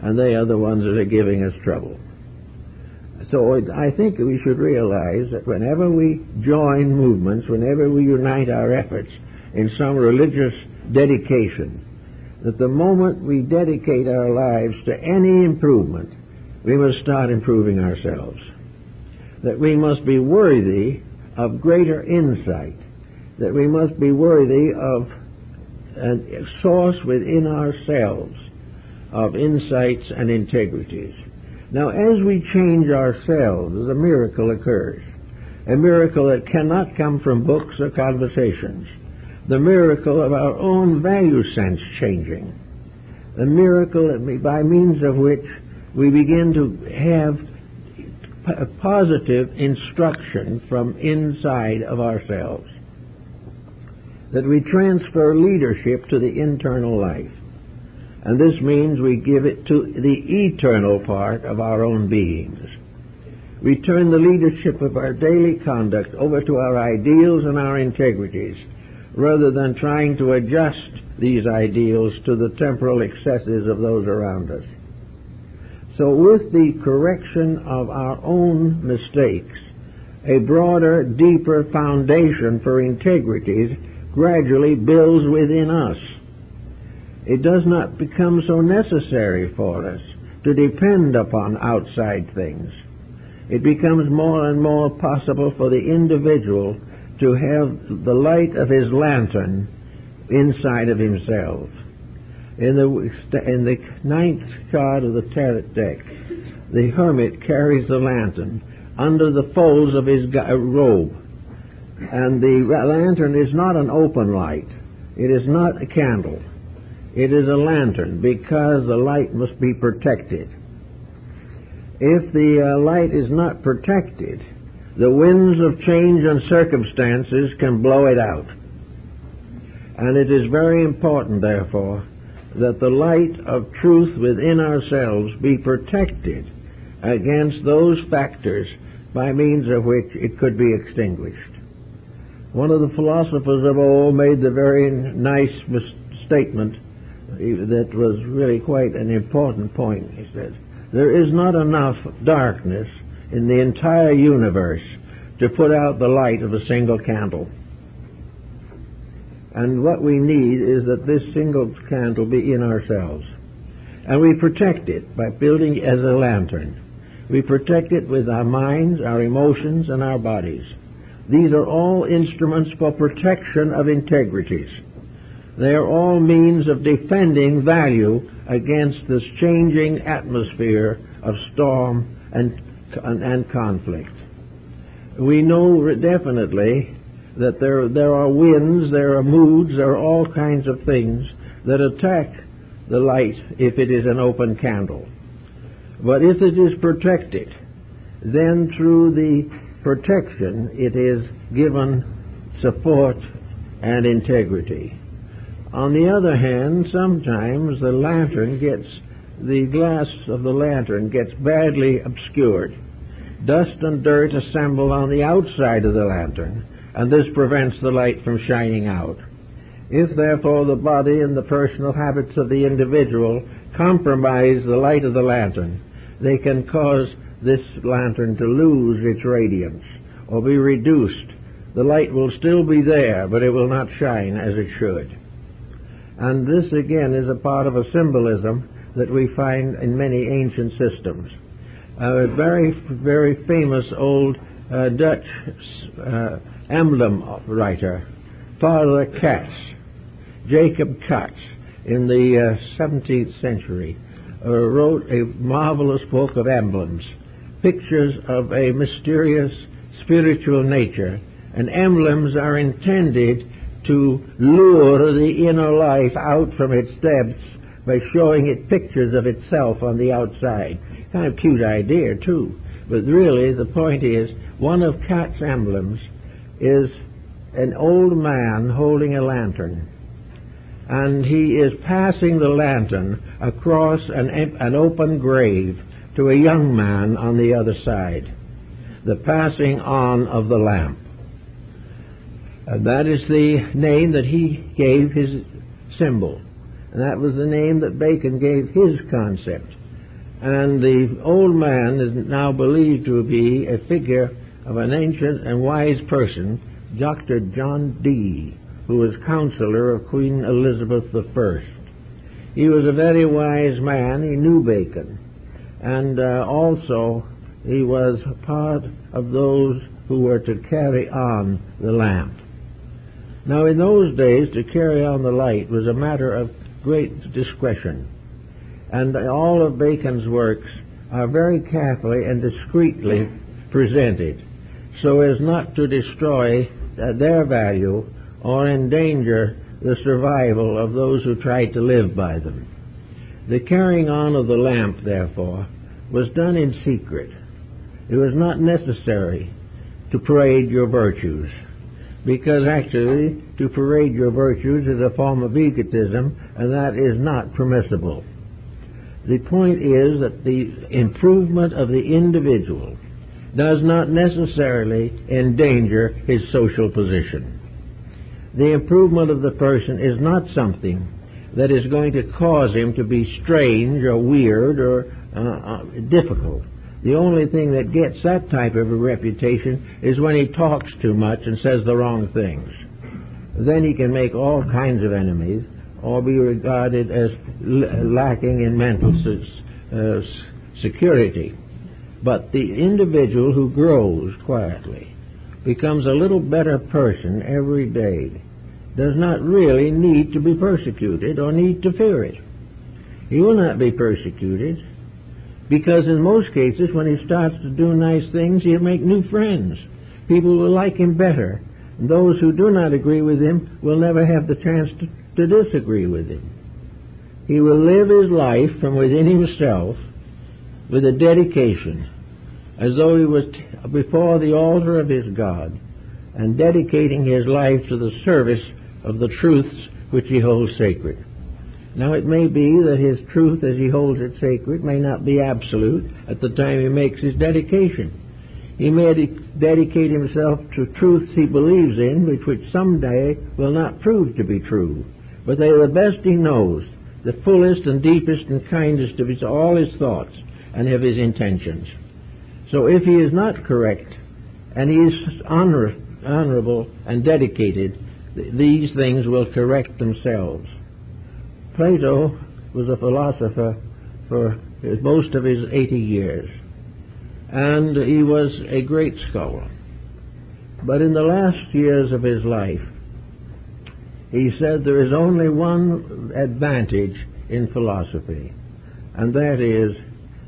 and they are the ones that are giving us trouble. So I think we should realize that whenever we join movements, whenever we unite our efforts in some religious dedication, that the moment we dedicate our lives to any improvement, we must start improving ourselves. That we must be worthy of greater insight, that we must be worthy of a source within ourselves of insights and integrities. Now, as we change ourselves, a miracle occurs. a miracle that cannot come from books or conversations, the miracle of our own value sense changing, the miracle by means of which we begin to have positive instruction from inside of ourselves, that we transfer leadership to the internal life. And this means we give it to the eternal part of our own beings. We turn the leadership of our daily conduct over to our ideals and our integrities, rather than trying to adjust these ideals to the temporal excesses of those around us. So with the correction of our own mistakes, a broader, deeper foundation for integrities gradually builds within us. It does not become so necessary for us to depend upon outside things. It becomes more and more possible for the individual to have the light of his lantern inside of himself. In the ninth card of the tarot deck, the hermit carries the lantern under the folds of his robe. And the lantern is not an open light. It is not a candle. It is a lantern, because the light must be protected. If the light is not protected, the winds of change and circumstances can blow it out. And it is very important, therefore, that the light of truth within ourselves be protected against those factors by means of which it could be extinguished. One of the philosophers of old made the very nice statement that was really quite an important point. He said, "There is not enough darkness in the entire universe to put out the light of a single candle." And what we need is that this single candle be in ourselves. And we protect it by building it as a lantern. We protect it with our minds, our emotions, and our bodies. These are all instruments for protection of integrities. They are all means of defending value against this changing atmosphere of storm and conflict. We know definitely that there are winds, there are moods, there are all kinds of things that attack the light if it is an open candle. But if it is protected, then through the protection it is given support and integrity. On the other hand, sometimes the glass of the lantern gets badly obscured. Dust and dirt assemble on the outside of the lantern, and this prevents the light from shining out. If, therefore, the body and the personal habits of the individual compromise the light of the lantern, they can cause this lantern to lose its radiance or be reduced. The light will still be there, but it will not shine as it should. And this, again, is a part of a symbolism that we find in many ancient systems. A very, very famous old Dutch emblem writer, Father Cats, Jacob Cats, in the 17th century, wrote a marvelous book of emblems, pictures of a mysterious spiritual nature. And emblems are intended to lure the inner life out from its depths by showing it pictures of itself on the outside. Kind of cute idea, too. But really, the point is, one of Cat's emblems is an old man holding a lantern. And he is passing the lantern across an open grave to a young man on the other side. The passing on of the lamp. And that is the name that he gave his symbol. And that was the name that Bacon gave his concept. And the old man is now believed to be a figure of an ancient and wise person, Dr. John Dee, who was counselor of Queen Elizabeth I. He was a very wise man. He knew Bacon. And also he was part of those who were to carry on the lamp. Now, in those days, to carry on the light was a matter of great discretion. And all of Bacon's works are very carefully and discreetly presented, so as not to destroy their value or endanger the survival of those who try to live by them. The carrying on of the lamp, therefore, was done in secret. It was not necessary to parade your virtues, because actually to parade your virtues is a form of egotism, and that is not permissible. The point is that the improvement of the individual does not necessarily endanger his social position. The improvement of the person is not something that is going to cause him to be strange or weird or difficult. The only thing that gets that type of a reputation is when he talks too much and says the wrong things. Then he can make all kinds of enemies or be regarded as lacking in mental security. But the individual who grows quietly, becomes a little better person every day, does not really need to be persecuted or need to fear it. He will not be persecuted, because in most cases when he starts to do nice things, he'll make new friends. People will like him better. And those who do not agree with him will never have the chance to disagree with him. He will live his life from within himself with a dedication, as though he was before the altar of his God and dedicating his life to the service of the truths which he holds sacred. Now it may be that his truth as he holds it sacred may not be absolute at the time he makes his dedication. He may dedicate himself to truths he believes in, which someday will not prove to be true, but they are the best he knows, the fullest and deepest and kindest of all his thoughts and of his intentions. So if he is not correct and he is honorable and dedicated, these things will correct themselves. Plato was a philosopher for most of his 80 years, and he was a great scholar. But in the last years of his life, he said there is only one advantage in philosophy, and that is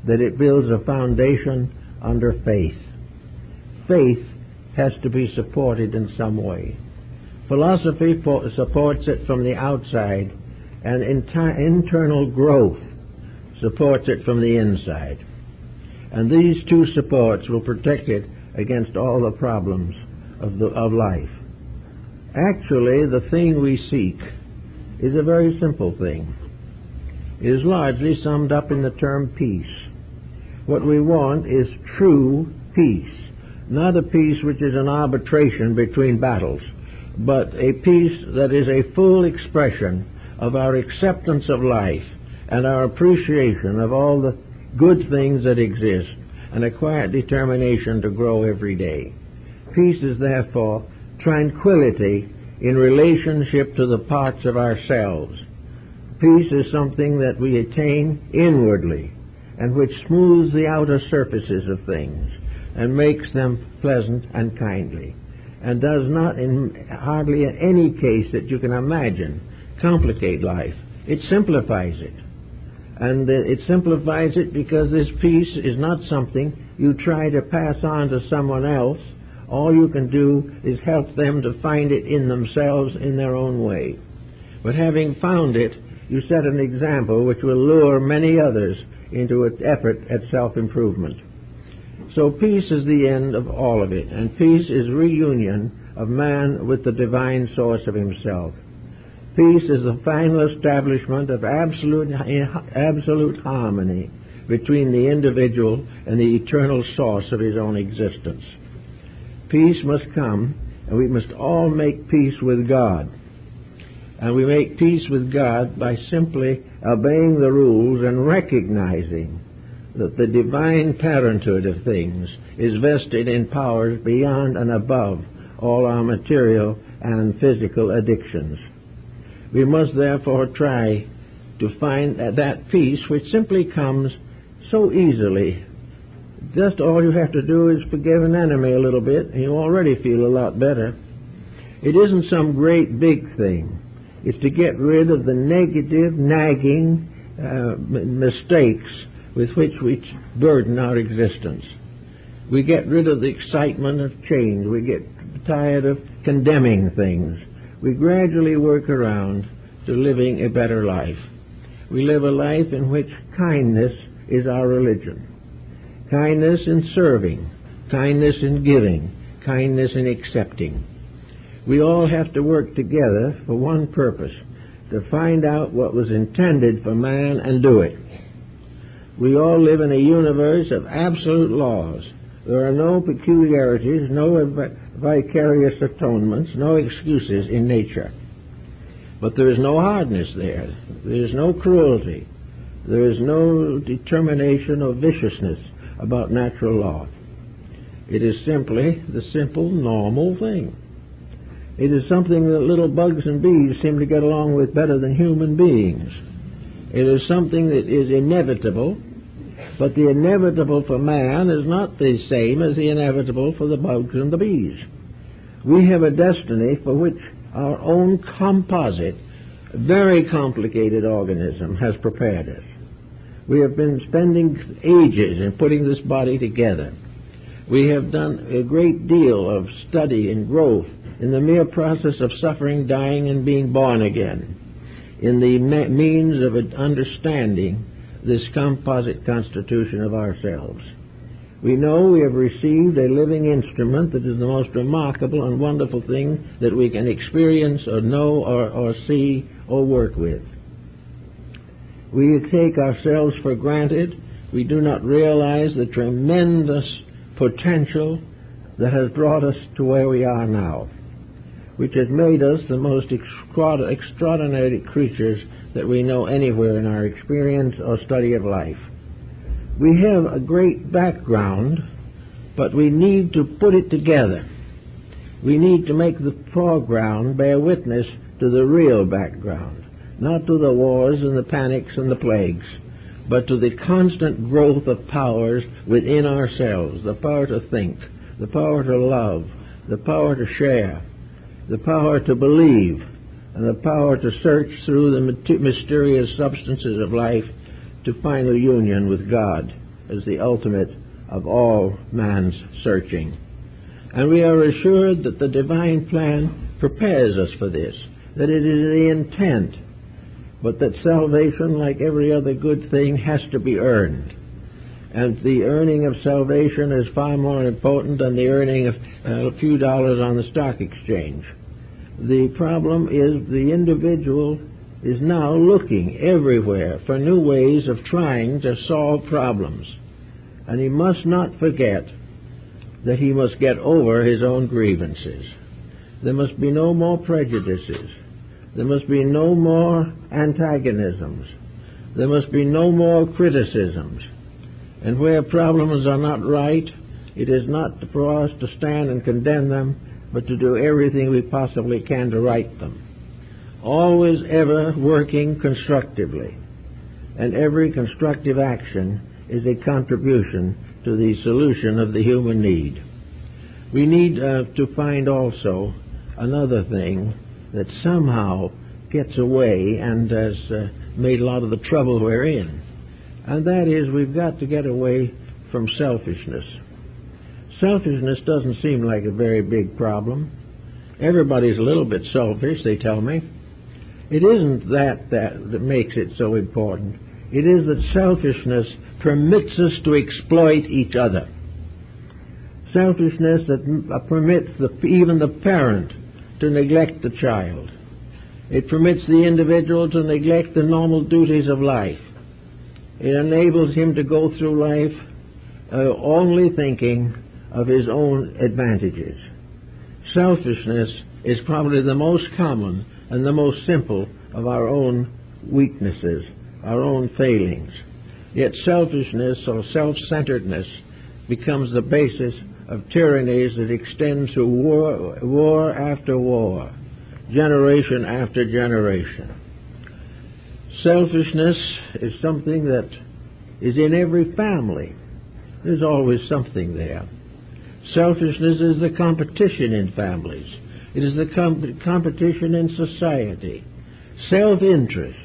that it builds a foundation under faith. Faith has to be supported in some way. Philosophy supports it from the outside, and internal growth supports it from the inside. And these two supports will protect it against all the problems of life. Actually, the thing we seek is a very simple thing. It is largely summed up in the term peace. What we want is true peace, not a peace which is an arbitration between battles, but a peace that is a full expression of our acceptance of life and our appreciation of all the good things that exist, and a quiet determination to grow every day. Peace is therefore tranquility in relationship to the parts of ourselves. Peace is something that we attain inwardly and which smooths the outer surfaces of things and makes them pleasant and kindly, and does not in hardly in any case that you can imagine complicate life. It simplifies it. And it simplifies it because this peace is not something you try to pass on to someone else. All you can do is help them to find it in themselves in their own way. But having found it, you set an example which will lure many others into an effort at self-improvement. So peace is the end of all of it, and peace is reunion of man with the divine source of himself. Peace is the final establishment of absolute harmony between the individual and the eternal source of his own existence. Peace must come, and we must all make peace with God. And we make peace with God by simply obeying the rules and recognizing that the divine parenthood of things is vested in powers beyond and above all our material and physical addictions. We must therefore try to find that peace which simply comes so easily. Just all you have to do is forgive an enemy a little bit, and you already feel a lot better. It isn't some great big thing. It's to get rid of the negative, nagging mistakes with which we burden our existence. We get rid of the excitement of change. We get tired of condemning things. We gradually work around to living a better life. We live a life in which kindness is our religion. Kindness in serving, kindness in giving, kindness in accepting. We all have to work together for one purpose, to find out what was intended for man and do it. We all live in a universe of absolute laws. There are no peculiarities, no vicarious atonements, no excuses in nature. But there is no hardness there. There is no cruelty. There is no determination or viciousness about natural law. It is simply the simple, normal thing. It is something that little bugs and bees seem to get along with better than human beings. It is something that is inevitable, but the inevitable for man is not the same as the inevitable for the bugs and the bees. We have a destiny for which our own composite, very complicated organism has prepared us. We have been spending ages in putting this body together. We have done a great deal of study and growth in the mere process of suffering, dying, and being born again, in the means of understanding this composite constitution of ourselves. We know we have received a living instrument that is the most remarkable and wonderful thing that we can experience or know or see or work with. We take ourselves for granted. We do not realize the tremendous potential that has brought us to where we are now, which has made us the most extraordinary creatures that we know anywhere in our experience or study of life. We have a great background, but we need to put it together. We need to make the foreground bear witness to the real background, not to the wars and the panics and the plagues, but to the constant growth of powers within ourselves, the power to think, the power to love, the power to share, the power to believe, and the power to search through the mysterious substances of life to final union with God as the ultimate of all man's searching. And we are assured that the divine plan prepares us for this, that it is the intent, but that salvation, like every other good thing, has to be earned. And the earning of salvation is far more important than the earning of a few dollars on the stock exchange. The problem is the individual is now looking everywhere for new ways of trying to solve problems. And he must not forget that he must get over his own grievances. There must be no more prejudices. There must be no more antagonisms. There must be no more criticisms. And where problems are not right, it is not for us to stand and condemn them, but to do everything we possibly can to right them. Always, ever working constructively. And every constructive action is a contribution to the solution of the human need. We need to find also another thing that somehow gets away and has made a lot of the trouble we're in. And that is, we've got to get away from selfishness. Selfishness doesn't seem like a very big problem. Everybody's a little bit selfish, they tell me. It isn't that makes it so important. It is that selfishness permits us to exploit each other. Selfishness that permits even the parent to neglect the child. It permits the individual to neglect the normal duties of life. It enables him to go through life only thinking of his own advantages. Selfishness is probably the most common and the most simple of our own weaknesses, our own failings. Yet selfishness or self-centeredness becomes the basis of tyrannies that extend through war after war, generation after generation. Selfishness is something that is in every family. There's always something there. Selfishness is the competition in families. It is the competition in society. Self-interest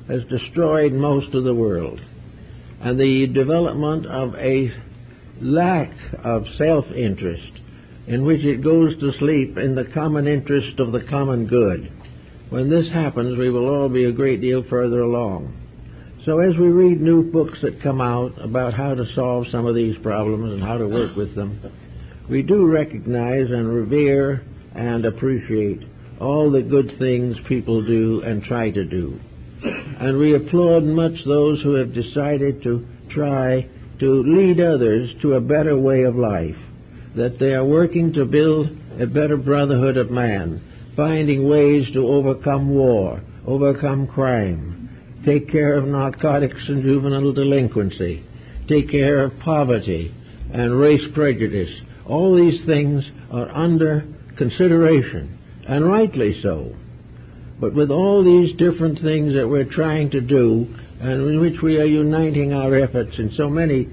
has destroyed most of the world. And the development of a lack of self-interest, in which it goes to sleep in the common interest of the common good. When this happens, we will all be a great deal further along. So as we read new books that come out about how to solve some of these problems and how to work with them, we do recognize and revere and appreciate all the good things people do and try to do. And we applaud much those who have decided to try to lead others to a better way of life, that they are working to build a better brotherhood of man, finding ways to overcome war, overcome crime, take care of narcotics and juvenile delinquency, take care of poverty and race prejudice. All these things are under consideration, and rightly so. But with all these different things that we're trying to do, and in which we are uniting our efforts in so many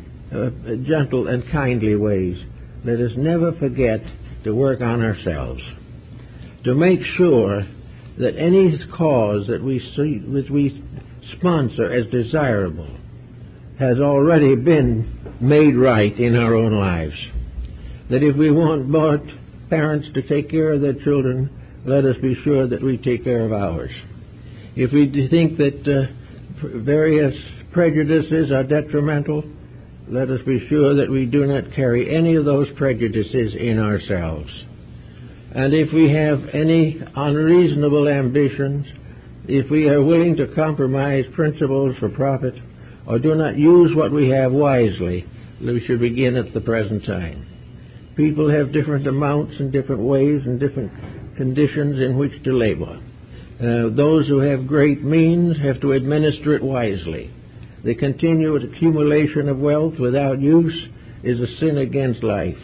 gentle and kindly ways, let us never forget to work on ourselves, to make sure that any cause that we sponsor as desirable has already been made right in our own lives. That if we want more parents to take care of their children, let us be sure that we take care of ours. If we think that various prejudices are detrimental, let us be sure that we do not carry any of those prejudices in ourselves. And if we have any unreasonable ambitions, if we are willing to compromise principles for profit, or do not use what we have wisely, we should begin at the present time. People have different amounts and different ways and different conditions in which to labor. Those who have great means have to administer it wisely. The continued accumulation of wealth without use is a sin against life.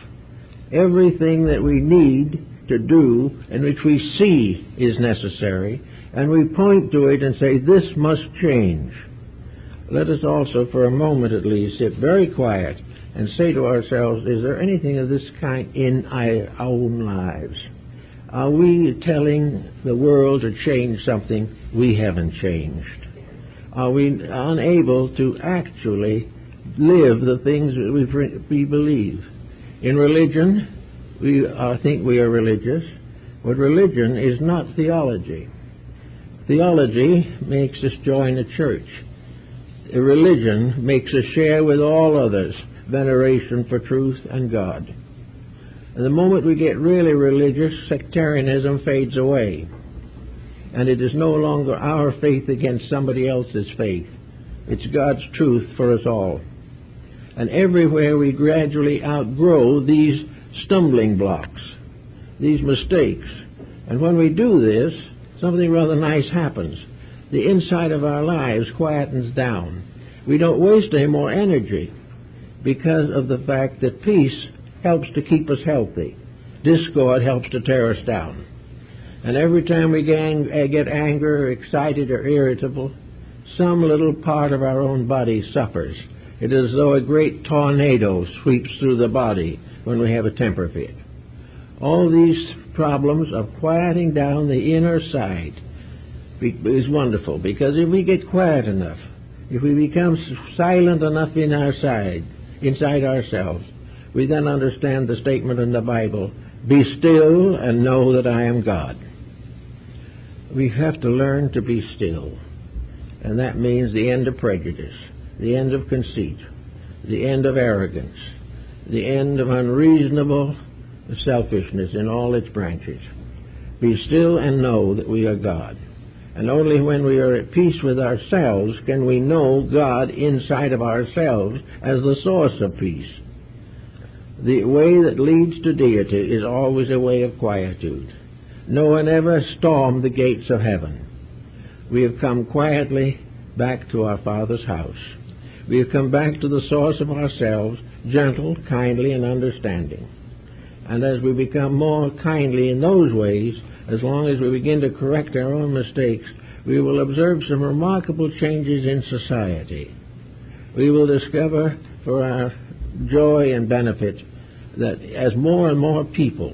Everything that we need to do and which we see is necessary, and we point to it and say, this must change. Let us also, for a moment at least, sit very quiet and say to ourselves, is there anything of this kind in our own lives? Are we telling the world to change something we haven't changed? Are we unable to actually live the things that we believe? In religion, we think we are religious, but religion is not theology. Theology makes us join a church. Religion makes us share with all others veneration for truth and God. And the moment we get really religious, sectarianism fades away. And it is no longer our faith against somebody else's faith. It's God's truth for us all. And everywhere we gradually outgrow these stumbling blocks, these mistakes. And when we do this, something rather nice happens. The inside of our lives quietens down. We don't waste any more energy because of the fact that peace helps to keep us healthy. Discord helps to tear us down. And every time we get angry or excited or irritable, some little part of our own body suffers. It is as though a great tornado sweeps through the body when we have a temper fit. All these problems of quieting down the inner side is wonderful, because if we get quiet enough, if we become silent enough inside ourselves, we then understand the statement in the Bible, be still and know that I am God. We have to learn to be still, and that means the end of prejudice, the end of conceit, the end of arrogance, the end of unreasonable selfishness in all its branches. Be still and know that we are God. And only when we are at peace with ourselves can we know God inside of ourselves as the source of peace. The way that leads to deity is always a way of quietude. No one ever stormed the gates of heaven. We have come quietly back to our Father's house. We have come back to the source of ourselves, gentle, kindly, and understanding. And as we become more kindly in those ways, as long as we begin to correct our own mistakes, we will observe some remarkable changes in society. We will discover for our joy and benefit that as more and more people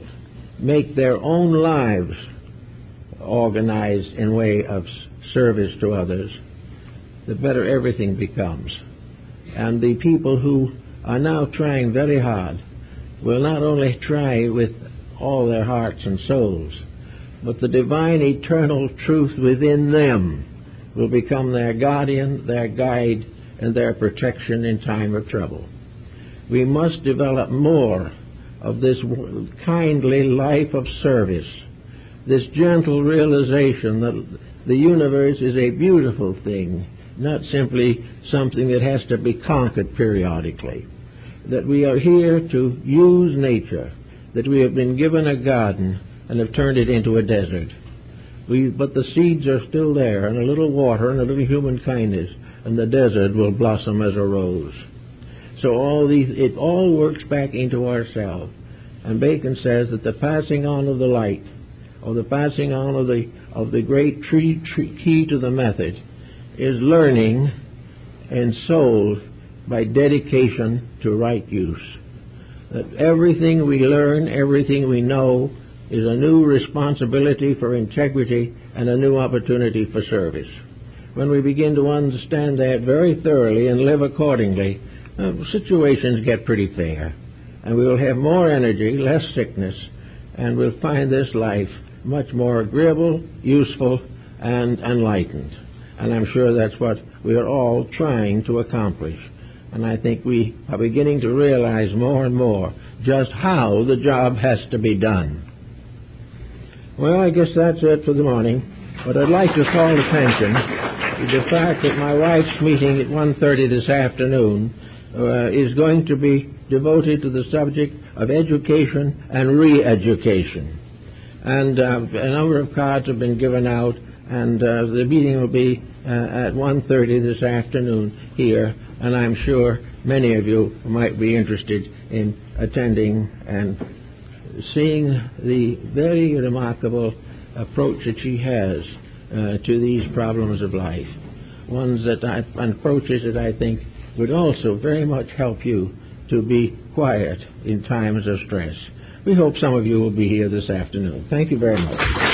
make their own lives organized in way of service to others, the better everything becomes. And the people who are now trying very hard, will not only try with all their hearts and souls, but the divine eternal truth within them will become their guardian, their guide, and their protection in time of trouble. We must develop more of this kindly life of service, this gentle realization that the universe is a beautiful thing, not simply something that has to be conquered periodically, that we are here to use nature, that we have been given a garden and have turned it into a desert. But the seeds are still there, and a little water and a little human kindness, and the desert will blossom as a rose. So it all works back into ourselves. And Bacon says that the passing on of the light, or the passing on of the great key to the method, is learning and soul by dedication to right use. That everything we learn, everything we know, is a new responsibility for integrity and a new opportunity for service. When we begin to understand that very thoroughly and live accordingly, situations get pretty fair, and we will have more energy, less sickness, and we'll find this life much more agreeable, useful, and enlightened. And I'm sure that's what we are all trying to accomplish. And I think we are beginning to realize more and more just how the job has to be done. Well, I guess that's it for the morning. But I'd like to call attention to the fact that my wife's meeting at 1:30 this afternoon is going to be devoted to the subject of education and re-education. And a number of cards have been given out, and the meeting will be at 1:30 this afternoon here, and I'm sure many of you might be interested in attending and seeing the very remarkable approach that she has to these problems of life. Approaches that I think would also very much help you to be quiet in times of stress. We hope some of you will be here this afternoon. Thank you very much.